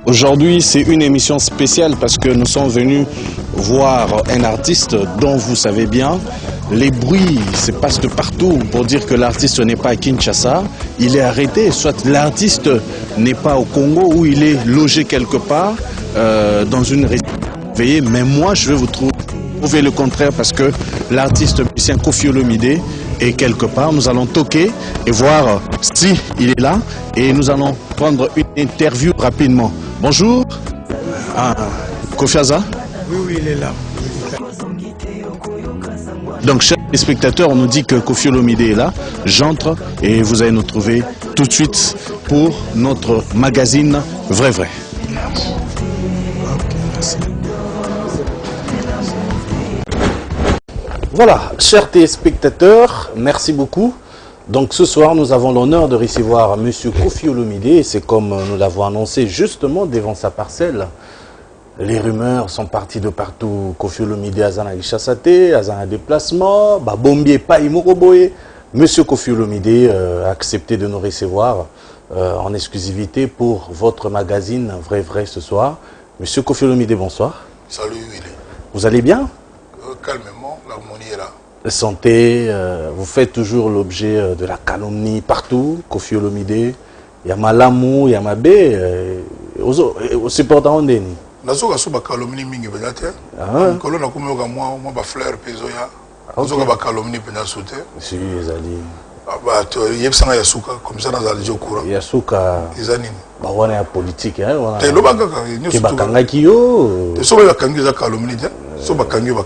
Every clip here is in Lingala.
Aujourd'hui, c'est une émission spéciale parce que nous sommes venus voir un artiste dont vous savez bien, les bruits se passent de partout pour dire que l'artiste n'est pas à Kinshasa. Il est arrêté, soit l'artiste n'est pas au Congo ou il est logé quelque part dans une résidence. Mais moi, je vais vous trouver le contraire parce que l'artiste musicien Koffi Olomide est quelque part. Nous allons toquer et voir si il est là et nous allons prendre une interview rapidement. Bonjour. Koffi Aza? Oui, il est là. Donc, chers spectateurs, on nous dit que Koffi Olomide est là. J'entre et vous allez nous trouver tout de suite pour notre magazine Vrai Vrai. Voilà, chers téléspectateurs, merci beaucoup. Donc ce soir, nous avons l'honneur de recevoir M. Koffi Olomide, et c'est comme nous l'avons annoncé justement devant sa parcelle. Les rumeurs sont parties de partout. Koffi Olomide a un chassate, a un déplacement, Bombier pas Imoroboye. M. Koffi Olomide a accepté de nous recevoir en exclusivité pour votre magazine Vrai Vrai ce soir. M. Koffi Olomide, bonsoir. Salut Willy. Vous allez bien? Calmement, l'harmonie est là. Santé, vous faites toujours l'objet de la calomnie partout. Koffi Olomide, il y a Malamou, il y a Mabé, au supportant Ndeni. Nazoka so ba calomnie mingi peut-être. Kolo na komo ka moi ba fleur pezoya. Nazoka ba calomnie pena sauter. Si ezali. Ba to yebsanga yasuka comme ça dans le courant. Yasuka. Ezanini. Ba wana ya politique hein wana. Te lobanga ka nyoso. Ke bakangaki yo. Te so ba kangi za calomnie te. So ba kangi ya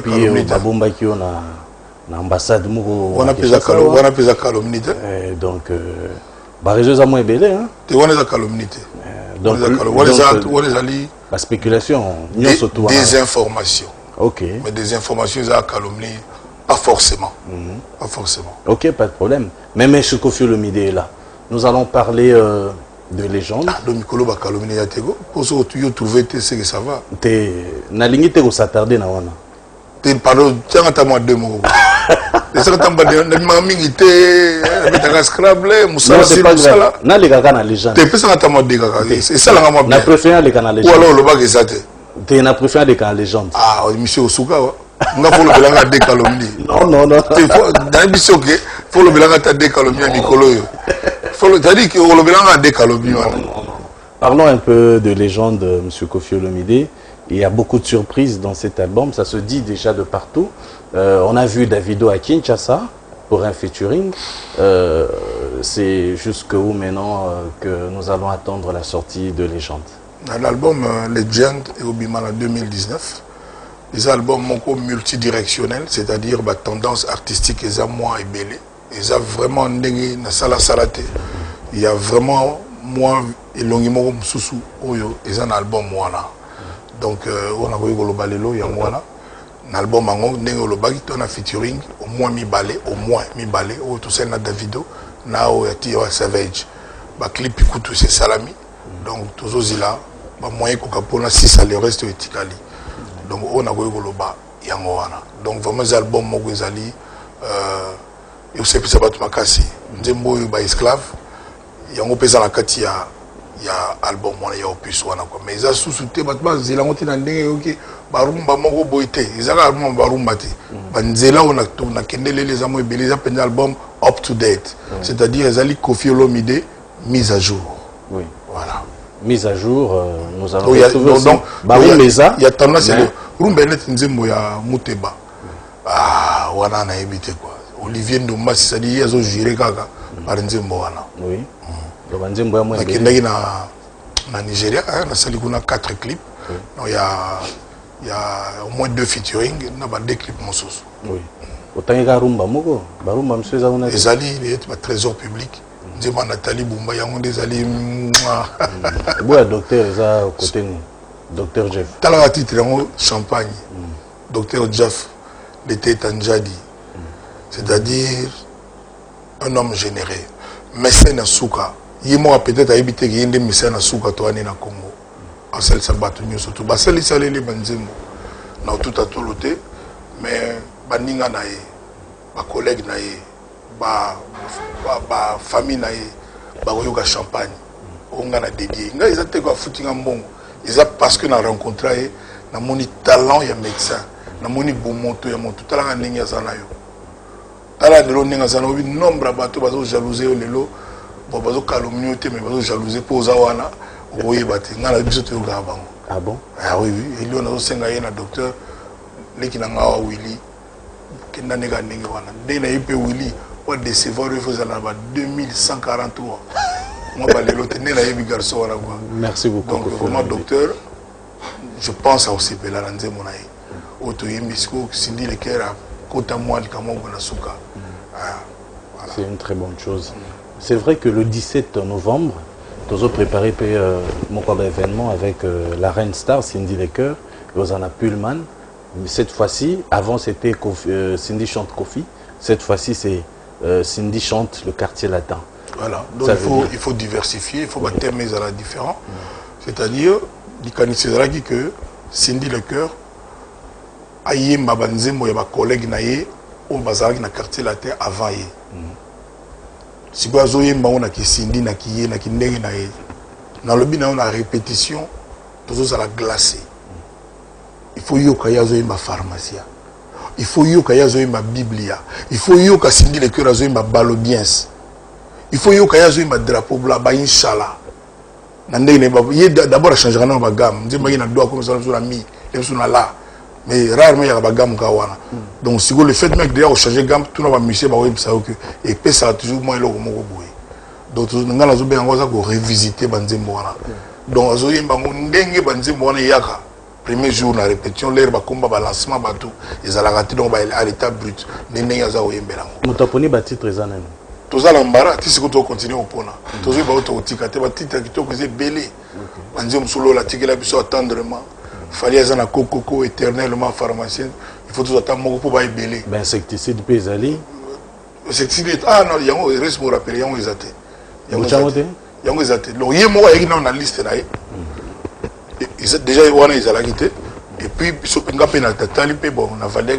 calomnie te. Ba bomba ki yo na ambassade moko. Wana pesa calomnie te. Donc ba réseau za mo ebele hein. Te wana za calomnie te. Donc la spéculation, des informations. Ok. Mais des informations, ça calomnie, pas forcément. Pas forcément. Ok, pas de problème. Mais M. Koffi Olomide est là. Nous allons parler de légendes. Ah, donc Mikolo va calomnie à Tego. Pour ce que tu as trouvé, tu sais que ça va. Tu n'as pas s'attarder na wana. Tu pardon, tu as un deux mots. Les gens t'ont pas dit, mamie était, avec un scrabble, Moussa, c'est pas grave. Na les gars na légende. Tu peux ça t'as mode des c'est ça la na préféré les gars na légende. Ou alors le bac est ça. Tu n'as préféré les gars na légende. Ah, monsieur Osuka, on a faut le belanga des calomnies. Non. Dans l'émission que faut le belanga ta des calomnies Nicolo. Faut le dire que le belanga des calomnies. Parlons un peu de légende de M. Koffi Olomide. Il y a beaucoup de surprises dans cet album, ça se dit déjà de partout. On a vu Davido à Kinshasa pour un featuring. C'est jusqu'où maintenant que nous allons attendre la sortie de Légende? L'album Legend est au Biman en 2019. Les albums multidirectionnels, c'est-à-dire tendance artistique et moi et belé. Ils ont vraiment na sala salate. Il y a vraiment moi et longimo mususu oyo ils ont un album moi là. Donc on a voulu le balelo yangwana. L'album mango nengo le bagi on a featuring au moins mi balé au tout ça na Davido na o yati wa Savage. Ba clip ikutu c'est salami. Donc tous aux là ba moyen ko kapona si ça le reste etikali. Donc on a voulu le ba yangwana. Donc vraiment les albums moko ezali et aussi ça bat makasi. Nzembo ba esclave yango pesa na kati ya album wana ya opus wana quoi mais ça sous-souté batma zela ngoti na ndenge yoki barumba moko boité ezaka album barumba te banzela ona to na kendele les amo ebele za penza album up to date c'est-à-dire ezali Koffi Olomide mise à jour. Oui, voilà, mise à jour. Nous allons retrouver donc il y a tendance à rumba net nzembo ya Muteba wana na ebité quoi Olivier Ndomba c'est-à-dire yazo juré kaka par nzembo wana. Oui. Na Nigeria, on a 4 clips. Il y a au moins 2 featuring, il y a 2 clips. Oui. Autant il y a rumba, monsieur Zaouna. Les alliés, il y a trésor public. Je dis Nathalie Boumba, il y a des alliés. Oui, docteur, il y a côté docteur Jeff. Dans la titre, Champagne. Docteur Jeff, l'été Tanjadi. C'est-à-dire un homme généré. Mécène à Souka. Il m'a peut-être habité qu'il y a des mécènes à Souka, toi, na Congo. En celle sabatouille surtout. Basel, il s'allait les banzemo. N'a tout à tout l'ôté. Mais, baninga nae, ba collègue nae, ba famille nae, ba yoga champagne. on a dédié. Ils ont été foutu en bon. Ils ont parce que nous avons rencontré un talent, il y a médecin, un bon moto, il y a moto, tout à l'heure, ala ndelo ninga sana obi nombre bato bazo jalouser lelo bo bazo calomnier te mais bazo jalouser pour za wana oyeba te ngala biso te yoga bango. Ah bon? Ah oui oui, et lui on a senga yena docteur leki na ngawa Willy kenda nega ninga wana de na ipe Willy o décevoir il faut ça là 2143 moi ba lelo te na yebi garçon wana quoi. Merci beaucoup. Donc vraiment docteur je pense à aussi pela nze monaye auto yemisko sindi le cœur. C'est une très bonne chose. C'est vrai que le 17 novembre, nous avons préparé mon événement avec la Reine Star, Cindy Lecker, Rosanna Pullman. Mais cette fois-ci, avant c'était Cindy chante Kofi, cette fois-ci c'est Cindy chante le quartier latin. Voilà, donc il faut diversifier, il faut battre mes à la différents. C'est-à-dire, il y que Cindy Lecker, aye mabanzembo ya ba collègue na ye o bazaki na quartier latin avant ye si ba zo yemba on a ki sindi na ki ye na ki ndenge na ye na lobi na on a répétition toujours à la glacée il faut yoka ya zo yemba pharmacia il faut yoka ya zo yemba biblia il faut yoka sindi le cœur zo yemba balobiens il faut yoka ya zo yemba drapeau blanc ba inshallah na ndenge ne ba ye d'abord changer na ba gamme nzemba na doit comme ça sur la mi et sur la là. Mais rarement il y a des gammes. Donc si vous le faites même d'ailleurs changer gamme tout le monde va miser et puis ça toujours moins le mot boy. Donc nous allons bien encore revisiter banzembo wana. Donc azoye bango ndenge banzembo wana yaka. Premier jour la répétition l'air ba combat ba lancement bateau ils allaient rater donc à l'état brut ndenge azo yembela. Mutaponi ba titre ezana. Tous à l'embarras si c'est qu'on continue au pona. Tous ba autotique ba titre qui to que belé. Banzembo solo la tigela biso attendrement. Fallait être un coco éternellement pharmacien. Il faut tout attendre mon pour pas ébeler. Ben insecticide pesali. Insecticide ah non il y a un reste pour rappeler il y a un exaté. Il y a un exaté. Donc il y a moi il y a une liste là. Déjà il y a ils allaient quitter et puis sur pinga penalty talipe bon on a valé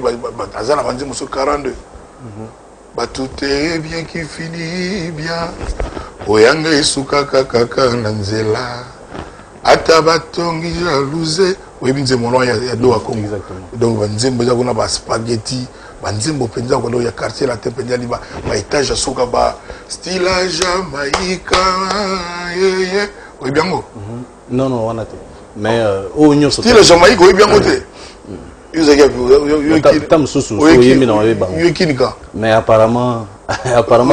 azana vanzi muso 42. Bah tout est bien qui finit bien. Oyanga isuka kaka nanzela. Atabatongi jalouse. Oui, bien mon nom il y a deux à Congo. Donc banzembo za kuna ba spaghetti, banzembo penza kwa ya quartier la tepenya liba, ba étage à soka ba style Jamaïca. Oui bien go. Non non, on a été. Mais au union style Jamaïque oui bien côté. Mais apparemment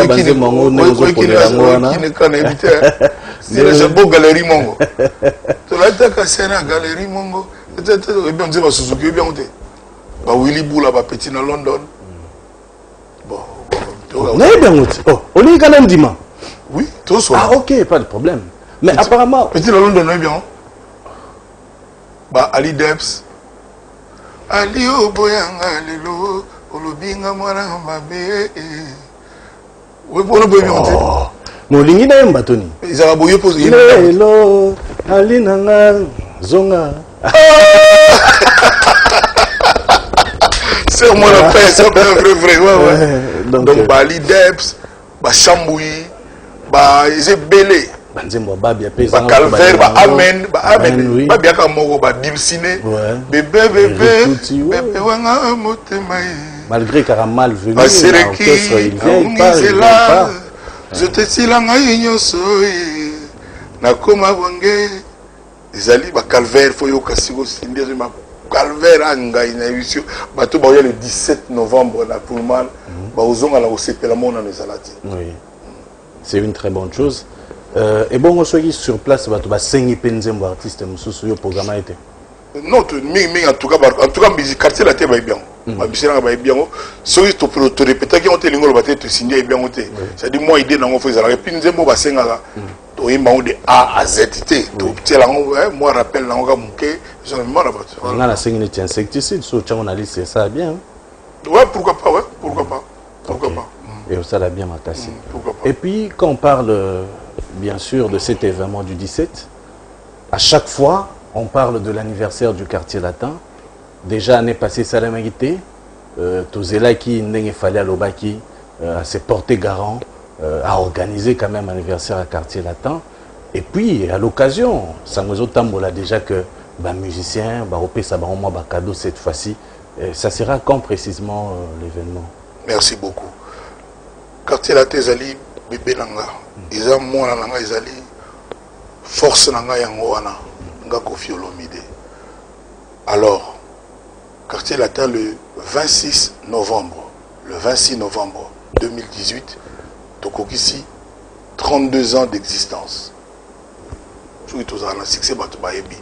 banzembo ngo c'est le Jabo Galerie Mongo. Tu l'as dit que c'est la Galerie Mongo. Et bien, on dit que Suzuki est bien monté. Willy Boula, petit dans London. Bon, on est bien monté. On est quand même dimanche. Oui, tout ça. Ah, ok, pas de problème. Mais apparemment. Petit dans London, on est bien. Ali Debs. Ali Oboyanga, Lilo, Olobinga, Mwana, Mabe. Oui, pour le bien monté. Molingi na mbatoni. Izala boyo pose yé. Hello, alinanga zonga. C'est moi la paix, c'est vrai. Donc Bali Debs, ba Chamboui, ba Izebele. Banzembo babia pesa. Ba Calvaire, ba Amen, ba bien ka moko ba Dimsine. Bébé wanga motema. Malgré qu'il a mal venu, l'orchestre il vient, il part. Je te dis la ngaïnyo soye na koma bonge ezali ba calvaire faut yo kasiko sindiri ma calvaire anga ina émission bato ba le 17 novembre na Pullman ba ozonga la osepela mona nezalati. Oui. C'est une très bonne chose. Et bon on soit sur place bato ba sengi penzembo artiste mususu yo programme été. Non, mais en tout cas musique quartier la terre va bien. Ma bisera va bien. So il te répéter qui ont été l'ingolo va te signer bien monté. C'est-à-dire moi idée dans fait ça. Et puis nzembo ba senga to yimba de A à Z T. To tela moi rappelle na nga muke, je me marre pas. On a la sengi de insecticide so tcha on a c'est ça bien. Ouais, pourquoi pas. Et ça l'a bien matassé. Et puis quand on parle bien sûr de cet événement du 17, à chaque fois on parle de l'anniversaire du quartier latin. Déjà, l'année passée, Salamagité, Tozela qui n'est fallait à l'Obaki, s'est porté garant, a organisé quand même un anniversaire à quartier latin. Et puis, à l'occasion, Sangozo Tambola déjà que musicien, ça va au moins cadeau cette fois-ci. Ça sera quand précisément l'événement? Merci beaucoup. Quartier Latin ezali bébé nanga. Ils ont moi nanga ezali force nanga yango wana nga Koffi Olomide. Alors, Quartier Latin le 26 novembre 2018, Tokokisi 32 ans d'existence. Surtout ça na succès batu bayebi.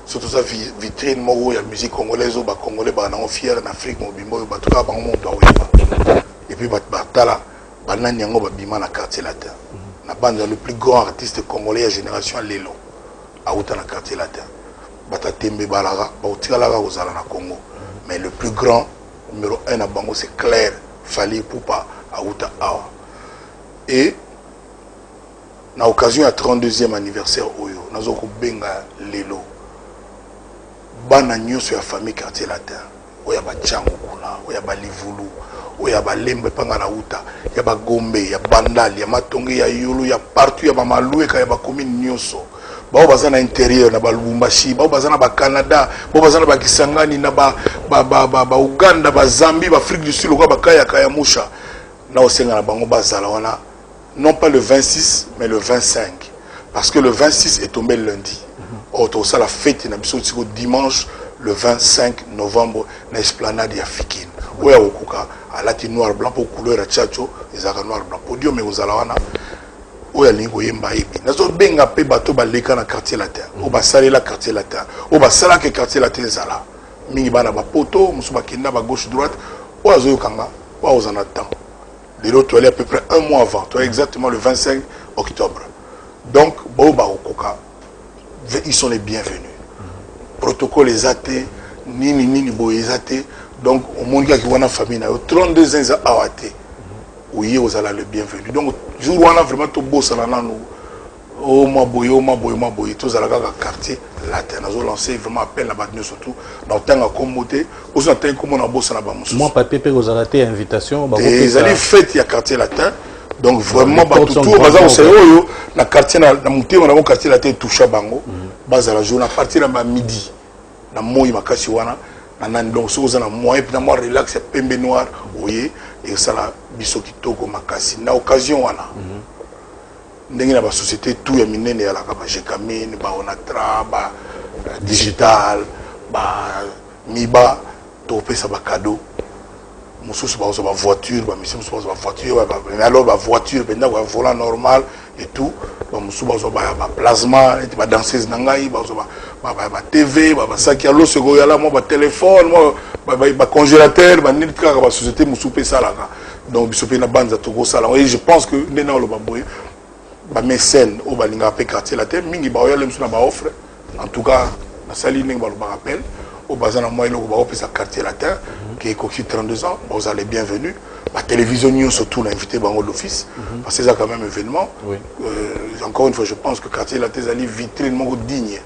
Surtout ça vitrine moko ya musique congolaise au ba congolais ba na fier en Afrique mobimbo ba tout ka ba monde ba. Et puis batala banani yango ba bima na Quartier Latin. Na bande le plus grand artiste congolais à génération lelo. Auta na Quartier Latin. Bata tembe balaga ba utikala ga ozala na Congo. Mais le plus grand numéro 1 à Bango c'est Claire Fali Poupa Auta Awa. Et na occasion à 32e anniversaire oyo nazoko benga lelo bana nyonso ya famille Quartier Latin oya ba Tchango kuna oya ba Livulu oya ba Lembe panga na uta ya ba Gombe ya Bandali ya Matonge ya Yulu ya partout ya ba Malueka ya ba commune nyonso bao baza na intérieur na ba Lubumbashi bao baza na ba Canada bao baza na ba Kisangani na ba Uganda ba Zambie ba Afrique du Sud ba kaya musha na osenga na bango bazala wana non pas le 26 mais le 25 parce que le 26 est tombé lundi. Auto ça la fête na biso dimanche le 25 novembre na esplanade ya Fikine. Oya okuka alati noir blanc pour couleur à tchacho ezaka noir blanc podium mais aux alawana oya lingo yemba ebi. Nazo benga pe bato baleka na Quartier Latin. O ba salela Quartier Latin. O ba sala que Quartier Latin zala. Mingi bana ba poto musuba kenda ba gauche droite. O azo yokanga wa ozana temps. Les autres, à peu près un mois avant, exactement le 25 octobre. Donc, ils sont les bienvenus. Protocole les athées, nini les athées. Donc, au monde qui a une famille, 32 ans à athée. Oui, vous allez le bienvenu. Donc, jour où on a vraiment tout beau, ça nous. Oh, ma boy, tous à la quartier Latin. Nous avons lancé vraiment appel la bataille surtout. Dans le temps à commoter, aussi dans le temps comme on a bossé là-bas. Moi, papier, vous avez raté invitation. Ils allaient fête, il y a quartier Latin. Donc vraiment, tout la quartier, on a quartier Latin touché à Bango. Base à la journée, à partir de midi, dans le mois Makasiwana, donc si vous avez un moyen, puis moi relax, c'est pembe noir, oui, et ça la bisoki toko Makasi. Na occasion, on a. Ndenge na ba société tout ya minene ya la ka ba Jekamine ba Onatra ba digital ba Miba to pesa ba cadeau mususu ba ba voiture ba mission mususu ba voiture ba alors ba voiture ben na ba volant normal et tout ba mususu ba plasma et ba danseuse nangai ba ba TV ba saki alo sego ya la mo ba téléphone mo ba congélateur ba nit ka ba société mususu pesa la donc bisope na banza to go sala et je pense que ndena lo ba boy ba mécène au balinga pe Quartier Latin mingi ba oyale msuna ba offre en tout cas na sali ning ba lo ba rappel au bazana moi il ba offre sa Quartier Latin qui est Koffi 32 ans vous allez bienvenue la télévision nous surtout l'a invité bango l'office parce que c'est quand même événement encore une fois je pense que Quartier Latin allait vitrine mongo digne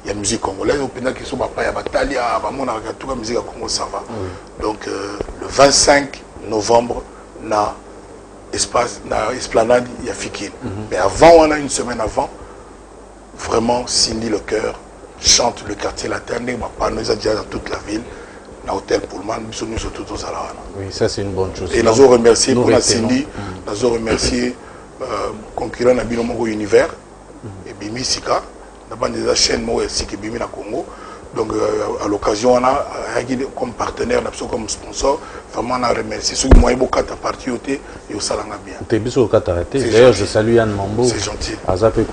il y a musique congolaise au pénal qui sont pas ya batalia ba mona ka tout musique Congo ça va donc le 25 novembre na espace, dans l'esplanade, il y a Fikine. Mais avant, on a une semaine avant, vraiment, Cindy Le Cœur chante le Quartier Latin, nous avons déjà dans toute la ville, dans l'hôtel Pullman, nous sommes surtout aux Alawana. Oui, ça c'est une bonne chose. Et nous avons remercié pour la Cindy, nous avons remercié concurrent de Binomongo Univers, et Bimi Sika, nous avons déjà chaîne Mo et Sika Bimi na Congo. Donc à l'occasion, on a comme partenaire, comme sponsor, vraiment on a remercié ceux qui m'ont évoqué à partir et au salanga bien. D'ailleurs, je salue Yann Mambo. C'est gentil.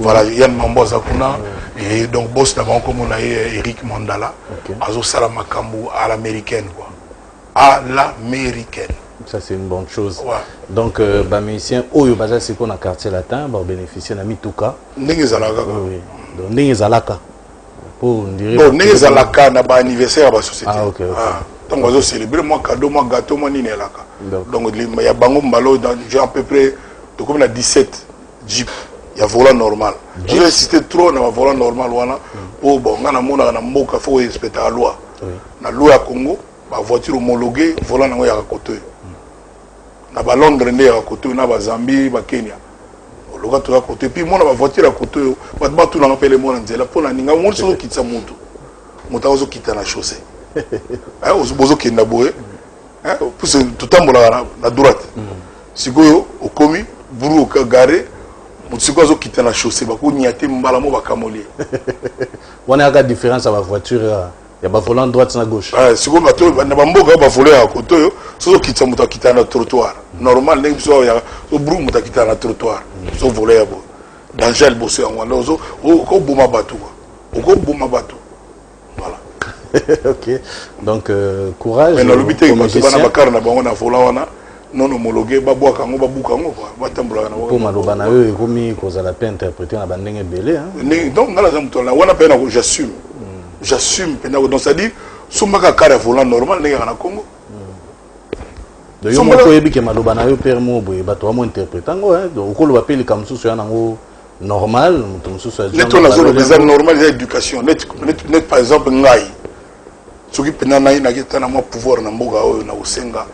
Voilà, Yann Mambo Zakuna. Et donc, boss d'avant, comme on a Eric Mandala, Azo Salamakambu à l'américaine. À l'américaine. Ça, c'est une bonne chose. Ouais. Donc, les musiciens, Oyo Baza, c'est qu'on a Quartier Latin, va bénéficier de Mituka. N'engezalaka. Oui. Donc, N'engezalaka. Bon, nous avons un anniversaire à la société. Ah, ok. Donc, on va célébrer moi cadeau, moi gâteau, moi nini là. Donc, il y a Bango Mbalo, j'ai à peu près, comme on a 17 Jeep, il y a volant normal. Je vais citer trop, on a volant normal. Oh, bon, on a un mot qu'il faut respecter la loi. La loi à Congo, la voiture homologuée, volant à côté. On a Londres, à côté, on a Zambie, Kenya. Le gars tout à côté. Puis moi, la voiture à côté, je vais tout dans le monde. Pour la ninga, moi, je quitte ça moto. Moto, je quitte la chaussée. Je quitte la boue. Pour tout le temps, la droite. Si vous au commis, vous au garé, si vous quitte la chaussée, vous n'y a pas de mal à camolier. On a la différence à la voiture. Il y a un volant droite et gauche. Si vous avez un volant à côté, si vous quittez le trottoir. Normal, si vous avez un brou, vous quittez le trottoir. Si vous voulez, danger, vous avez un bateau. Voilà. Ok. Donc, courage. Mais dans le but, on a volant. Non homologué, baboua kango, babou kango, quoi. Pour malobana eux, et comme ils ont la peine interpréter en banding belé. Donc, dans la zone, on a peine, j'assume. J'assume. Donc, c'est-à-dire, si on a un carré volant normal, on est en Congo. Donc, on a dit que malobana eux, père mot, bateau à moi interprétant, donc, on va appeler comme ça, c'est normal. Net, on a zone de normal, c'est l'éducation. Net, par exemple, Ngaï. Ceux qui peuvent avoir pouvoir dans le monde, dans le Senga.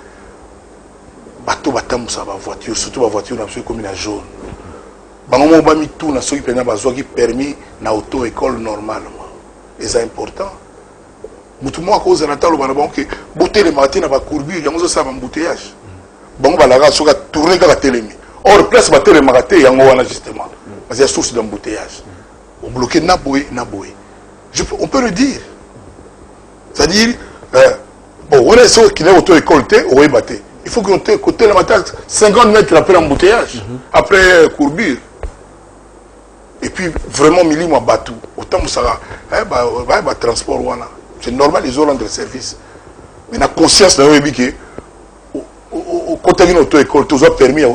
Bateau batambusa ba voiture surtout ba voiture na comme la jaune bango ba mi tout na soki pena bazwa ki permis na auto école normalement et c'est important mutu mo cause na talo bana bango que botter le matin na ba courbure yango ça ba embouteillage bango ba la soka tourner ka telemi or place ba tele magaté yango wana justement parce qu'il y a source d'embouteillage on bloquer na boy on peut le dire c'est-à-dire bon on est sur qui n'est auto école té ou baté. Il faut qu'on côté le matin 50 mètres après l'embouteillage, après courbure. Et puis vraiment, il y a un bateau. Autant que ça va, transport. C'est normal, ils ont rendu service. Mais la conscience, que quand il y a une auto-école, tout ça permis à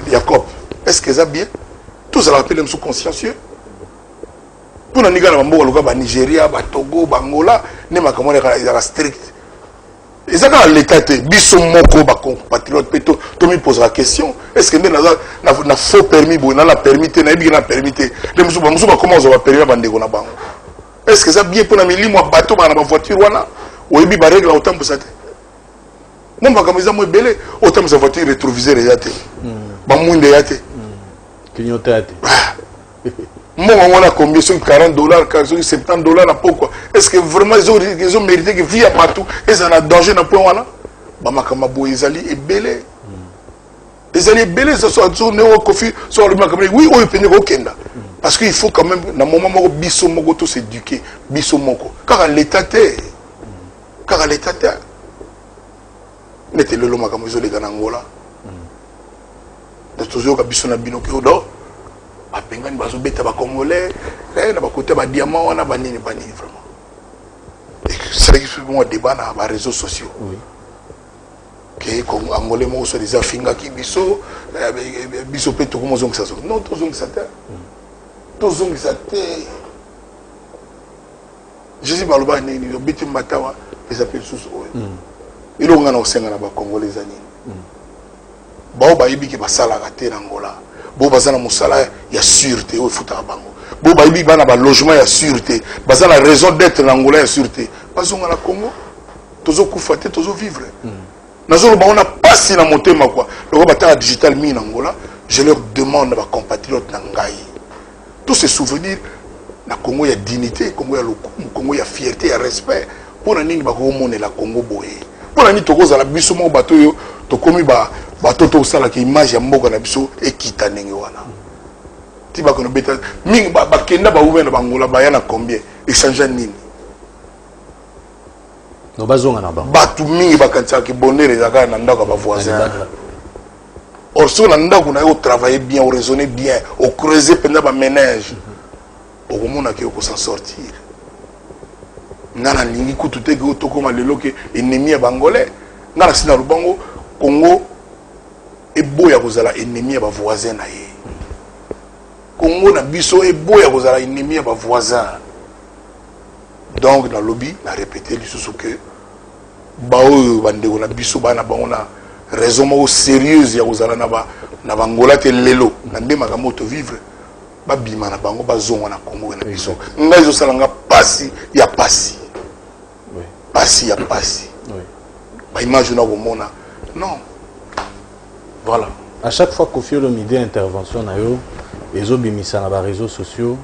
Jacob. Est-ce que ça bien? Tout ça rappelle sous consciencieux. Pour les Nigeria, Togo, Angola, il y a strict. Et ça, dans l'État, biso moko ba compatriote peto, tout me pose la question, est-ce que na faux permis bon, na permis na bi na permis les musu comment on va permis bande ko na bango. Est-ce que ça bien pour na mili moi bateau ba na voiture wana, ou bi ba règle autant pour ça. Mon ba comme ça moi belé, autant pour sa voiture rétroviseur yate. Ba munde yate. Clignoter yate. Moi, on a combien sur $40, $70 à pourquoi? Est-ce que vraiment ils ont mérité que vie à partout et ça a danger dans le point là? Bamakamabo, ils allaient belé. Ils allaient belé, ce soit sur Néo Kofi, sur le Makamé. Oui, on peut au Kenda. Parce qu'il faut quand même, dans le moment où Bisso Moko tout s'éduquer, Bisso Moko. Car l'État est. Car l'État est. N'était le Makamé, ils ont les Ganangola. De toujours, Bisso Nabino qui est apenga ni bazo beta ba congolais na ba côté ba diamant wana ba nini vraiment et c'est que bon débat na ba réseaux sociaux oui que comme angolais mo so des afinga ki biso biso pe to comme ça non to zong ça je dis baloba ni beti matawa les appels sous il on a osenga na ba congolais ani ba ba yibi ki ba sala ka te na Angola. Bon bazana musala ya sûreté au futa bango bon ba ibi bana ba logement ya sûreté bazana raison d'être l'angolais ya sûreté bazonga na Congo tozo kufate tozo vivre nazo ba on a pas si na motema quoi le bata digital mi na Angola je leur demande ba compatriotes na ngai tous ces souvenirs na Congo ya dignité Congo ya lokumu Congo ya fierté ya respect pour na nini ba ko mona la Congo boye pour na ni tokoza la biso mo bato yo to komi ba batoto sala ki image ya mboka na biso ekita ndenge wana tiba kono beta mingi bakenda ba ouvert na bangola ba yana combien échange nini no bazonga na bango batu mingi bakanisa ki bonheur ezaka na ndako ba voisin or so na ndako na yo travailler bien ou raisonner bien au creuser pendant ba ménage au komona ki ko s'en sortir ngana lingi kutute ki otoko malelo ke ennemi ya bangolais ngana sina rubango Congo et boya kozala ennemi ya ba voisin na ye Congo na biso et boya kozala ennemi ya ba voisin donc dans lobby na répéter lisusu que ba oyo bandeko na biso bana bango na raison moko sérieuse ya kozala na bangola te lelo na nde makambo to vivre ba bima na bango bazonga na Congo na biso ngai zo salanga pasi ya pasi oui pasi ya pasi oui ba image na komona non. Voilà. À chaque fois qu'on fait le midi intervention, les obimisa na ba réseaux sociaux.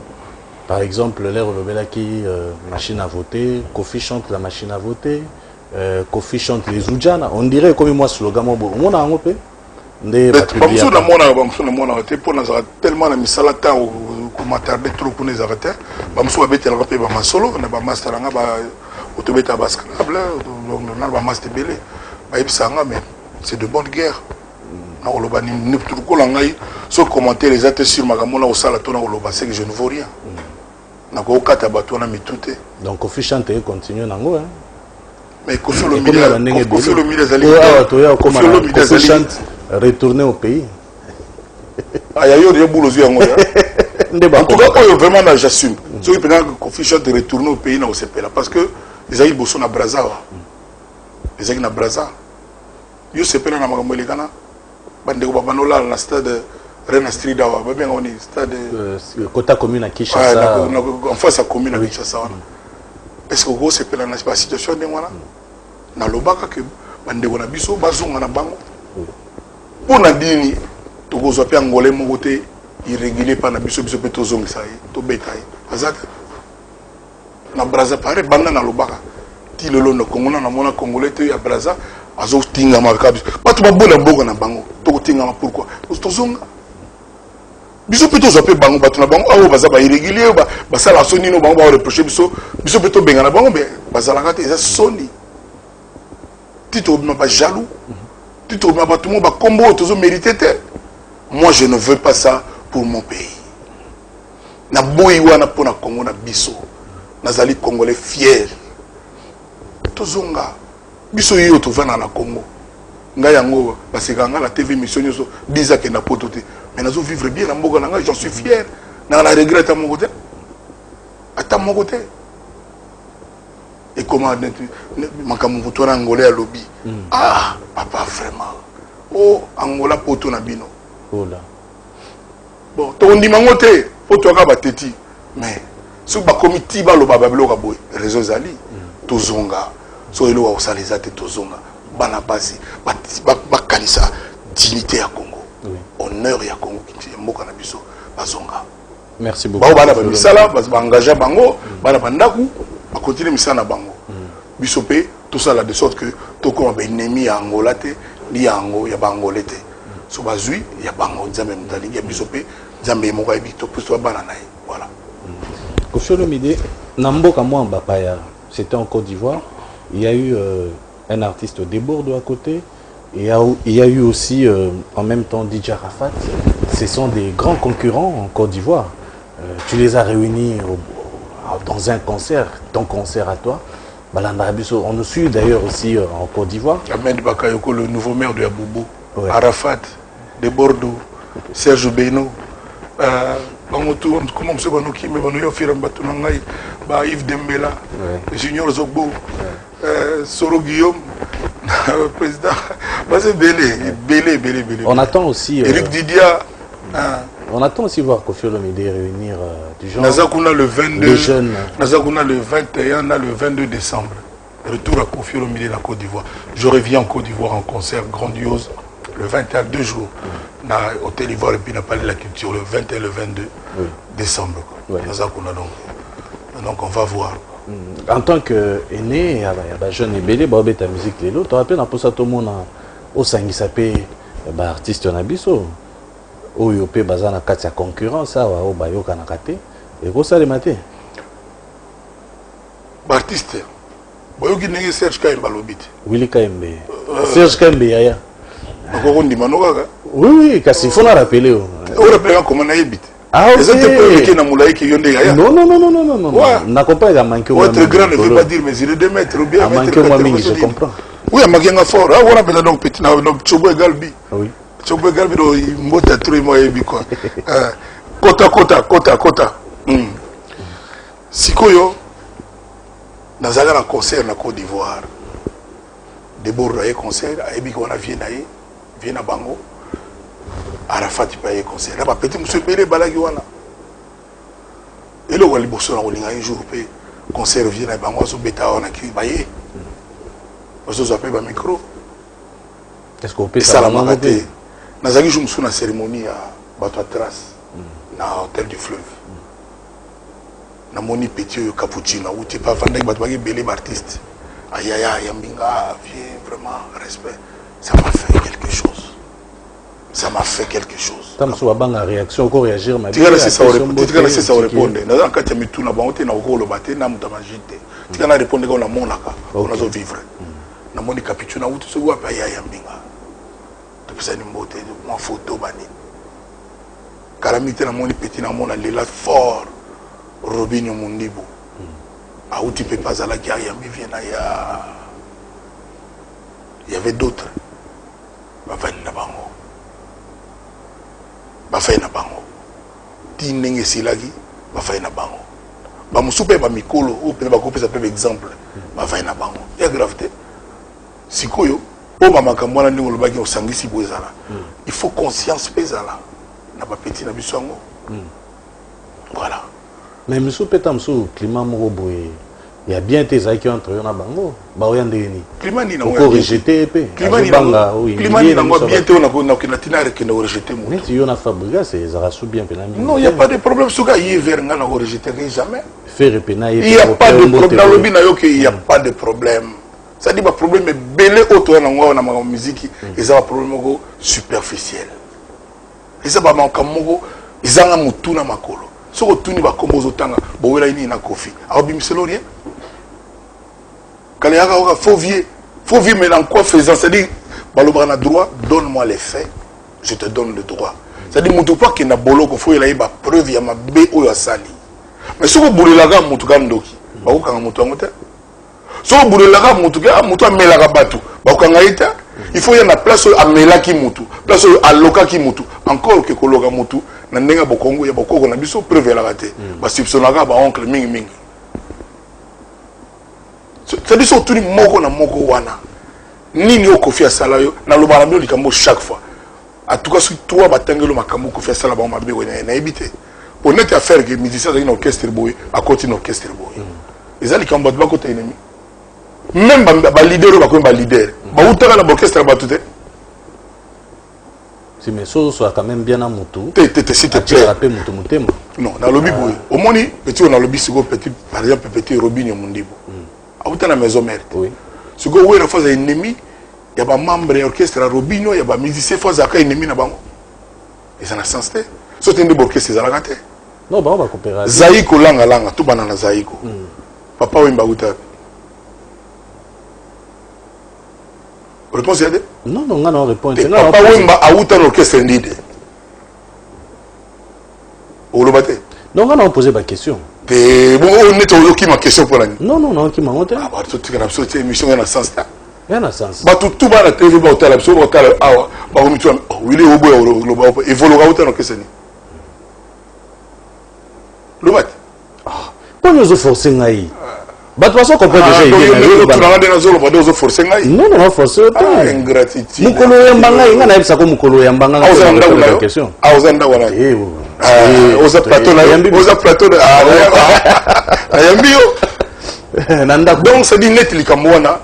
Par exemple, l'air qui machine à voter, Kofi chante la machine à voter, Kofi chante les Oudjana. On dirait comme moi slogan on a un peu. Tellement de misalata ou m'attarder trop pour les arrêter. Bamsou abete le rappel bama solo, na ba master nga ba autobeta basclable, na ba master belé. Ba ibsanga mais c'est de bonne guerre. Na oloba ni tout ko la ngai so commenter les attes sur magamona au sala tona oloba c'est que je ne vaux rien. Na ko kata bato na mitute. Donc Kofi chante et continue nango hein. Mais Kofi le milieu, Kofi le milieu zali. Kofi chante retourner au pays. Ah ya yo de boulot yo ngo ya. En tout cas, vraiment, j'assume. Ceux qui pensent que Kofi chante de retourner au pays, non, c'est pas là. Parce que les aïeux bossent na Braza. Les aïeux na Braza. Yo c'est pas là na Magambelikana. Bande ko babanola na stade Rena Street dawa. Ba bien on est stade Kota commune à Kinshasa. En face à commune à Kinshasa. Est-ce que go c'est pas là na situation de wana? Na lobaka que bande ko na biso bazonga na bango. Pour na dini to go zo pe angolais mon côté. Irrégulier par la biso peto zong ça to betaille azak na Braza pare banda na lobaka ti lelo no Congo na mona congolais te ya Braza azo tinga ma kabis pas to babona mboka na bango to tinga ma pourquoi to zonga biso peto zo pe bango batu na bango awo baza ba irrégulier ba sala soni no bango ba reprocher biso peto benga na bango be bazala kate eza soni tito ma ba jaloux tito ma ba tout monde ba combo to zo mériter te. Moi je ne veux pas ça pour mon pays. Na boyi wana pona Congo na biso. Nazali congolais fier. Tozonga. Biso yo to vana na Congo. Nga yango parce que nga la TV mission so bizaka na potote. Mais nazo vivre bien na mboka nga, j'en suis fier. Na la regrette à mon côté. À mon côté. Et comment makamu to na angolais à lobby. Ah, papa vraiment. Oh, Angola poto na bino. Bon, ton dimanche, faut toi bateti. Mais, si vous avez commis le babablo kaboy, réseau zali, tozonga, so elo wa osaliza te tozonga, bana basi, bakanisa dignité à Congo, honneur à Congo, qui est mboka na biso, bazonga. Merci beaucoup. Bana ba misala, ba engagé bango, bana bandaku, ba continuer misala bango. Bisopé, tout ça là de sorte que to ko ba ennemi à Angola te, ni à Ango ya bangolé te. So bazui ya bango nzambe mutali ya bisopé nzambe moko ebito pour toi banana voilà. Kofi Olomide na mboka moi Bapaya, c'était en Côte d'Ivoire, il y a eu un artiste de Bordeaux à côté, et il y a eu aussi en même temps DJ Arafat. Ce sont des grands concurrents en Côte d'Ivoire. Tu les as réunis dans un concert, ton concert à toi. On nous suit d'ailleurs aussi en Côte d'Ivoire. Ahmed Bakayoko, le nouveau maire de Abobo, Arafat de Bordeaux, Serge Beno, comment on se voit qui me va faire un Yves Dembela, Junior Zogbo, Soro Guillaume, président, c'est belé. On attend aussi. Eric Didia. On attend aussi voir Kofi Olomide réunir du genre. Nazakuna le 22. Les jeunes. Nazakuna le 21, le 22 décembre. Retour à Kofi Olomide la Côte d'Ivoire. Je reviens en Côte d'Ivoire en concert grandiose. Le 21, 2 jours, au Hôtel Ivoire et puis na Palais de la Culture, le 21 et le 22 décembre. Donc on va voir. En tant qu'aîné, il y a des jeunes ébélés, il y a ta musique, tu te rappelles, on a tout le monde au Sangisapé, artiste Nabiso, où il y a des concurrence, où il y a des et où ça les maté. Artiste, il y a Serge Kaimba Lobit. Willy Kaimbe. Serge Kaimbe, Yaya. Oui, parce qu'il faut la rappeler. On rappelle comment on a habité. Ah, ok. Non. On comprend qu'il manqué. Votre grand ne veut pas dire, mais il est 2 mètres ou bien. Manqué moi, je comprends. Oui, il manqué un fort. On appelle donc petit. Chobo Galbi. Oui. Chobo Galbi, il m'a très moi et quoi. Kota. Sikoyo, dans un concert en Côte d'Ivoire. De Bordeaux, un concert, à Ebiko, on a Viena Bango. Arafat, il paye concert. Là, petit monsieur Bélé Balagiwana. Et là, on a un jour, concert Viena Bango, on a bêta, on a qui baillé. On a appelé un micro. Est-ce qu'on peut ça la maté? Nazaki, je me suis dans la cérémonie à Bato Atras. na hôtel du fleuve na moni petit yo cappuccino ou tu pas vendre ba belé artiste ayaya yambinga viens vraiment respect ça m'a fait quelque chose. Ça m'a fait quelque chose. Tant que banga réaction encore réagir ma. Tu vas laisser ça répondre. Dans un cas tu mis tout na bango te na ko le baté na muta majité. Tu vas répondre comme la monaka. On a vivre. Na moni cappuccino ou tu se vois pas ayaya yambinga. Tu peux ça ni mbote moi photo bani. Calamité na moni petit na mona lela fort. Robinho Mundibo. Ah où tu peux pas à la guerre yambi vient ya. Il y avait d'autres. Bafani na bango. Bafani na bango. Ti ndenge silagi bafani na bango. Ba musupe ba mikolo ou peut ba couper ça peut exemple. Bafani na bango. Il y a gravité. Sikoyo o ba makambo na ndingo lobaki osangisi bozala. Il faut conscience pesala. Na ba petit na biso ngo. Voilà. Mais monsieur Petamsou climat moko boye. Il y a bien tes aïeux entre eux na bango. Ba oyandeni. Climat ni na ngo rejeter épée. Climat ni na ngo bientôt na tina que na rejeter mo. Mais tu y en a fabriqué c'est ça rassou bien penami. Non, il y a pas de problème souka y vers nga na rejeter jamais. Faire pena il y a pas de problème dans le bina yo que il y a pas de problème. Ça dit ba problème est belé auto na ngo na ma musique et ça va problème go superficiel. Et ça ba makamoko izanga mutu na makolo. Soko tuni ba kombozo tanga bo wela ini na kofi. Abimiselo rien. Quand il y a un faux vieux mais dans quoi faisant, c'est-à-dire, balobana droit, donne-moi les faits, je te donne le droit. C'est-à-dire, mon pas qu'il y a bolo qu'il faut y aller preuve il y a ma b ou ya sali. Mais si vous voulez la gamme, mon tout ndoki, bah vous quand mon tout ngote. Si vous voulez la gamme, mon tout mela batu, bah vous il faut y aller à la place à melaki mutu, place à loka ki mutu, encore que kologa mutu, na nenga bokongo ya bokoko na biso preuve la raté. Bah soupçonnaga ba oncle mingi mingi. C'est-à-dire surtout moko na moko wana nini yo kofi asala yo na lobala mbio likambo chaque fois en tout cas si toi batangelo makambo kofi asala ba mabe wena na ebité honnête affaire que musicien dans orchestre boy à côté d'un orchestre boy les ali kambo ba côté ennemi même ba leader ba ko ba leader ba utaka na orchestre ba tout si mais ça soit quand même bien à mutu s'il te plaît rappeler mutu mutema non na lobby boy au moni petit on a lobby sigo petit par exemple petit Robinho Mundibo à la maison mère. Oui. Ce que vous avez un ennemi, il y a des membres de l'orchestre à Robinho, il y a des musiciens qui ont un ennemi. Et ça n'a sens. C'est un orchestre qui a gâté. Non, on va coopérer. Zaïko langa langa, tout banana Zaïko. Papa Wimba Outa. Réponse yade? Non, non, non, réponse. Papa Wimba Outa l'orchestre ndide. Ou le bate? Non, on a posé ma question. Bon, on est au qui ma question pour l'année. Non, non, non, qui m'a monté. Ah, bah, tout ce que cette émission a un sens. Il y a un sens. Bah, tout va la télé, bah, au tel, absolument, au tel, ah, bah, on dit, oh, il est au bout, et volera au tel, en question. Le bat. Ah, pas nous forcer, naï. Bah, de toute façon, comprends déjà. Non, non, forcer. Ah, ingratitude. Mukolo Yambanga, il y a un peu de Mukolo Yambanga. Ah, vous avez une question. Ah, vous avez une question. Oza plateau na yambi oza plateau de yambi yo donc c'est dit net likamwana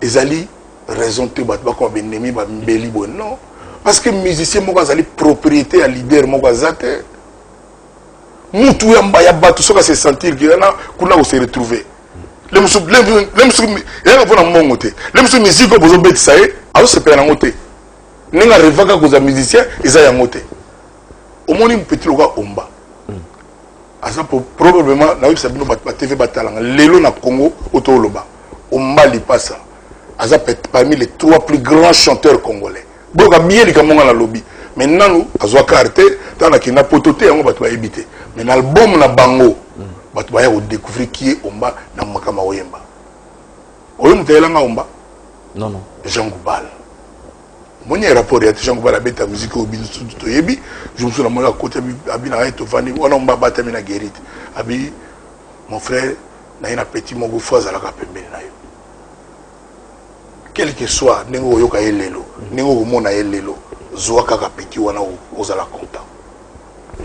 ezali raison te bat ba ko benemi ba mbeli bo non parce que musicien moko azali propriété à leader moko azate mutu yamba ya batu soka se sentir que na kuna ko se retrouver le musu ya ko na mongo te le musu musique bozo betisa e a se pena ngote ninga revaka ko za musicien eza ya ngote au moins une petite loga omba asa probablement na website no ba TV batalanga lelo na Congo otoloba omba lipasa asa parmi les 3 plus grands chanteurs congolais boka bien likamonga na lobby maintenant nous azwa carte tana kina potote yango batu ba ebité mais na album na bango batu ba ya découvrir qui est omba na makama oyemba oyo mutayelanga omba non non Jean Goubal. Mon rapport est Jean Goubal bête musique au bin tout yebi je me suis la à côté abina eto vani on mba batami na guérite abi mon frère na ina petit mongo foza la kapembe na yo quel que soit nengo yoka elelo nengo mona elelo zwa kaka petit wana ozala content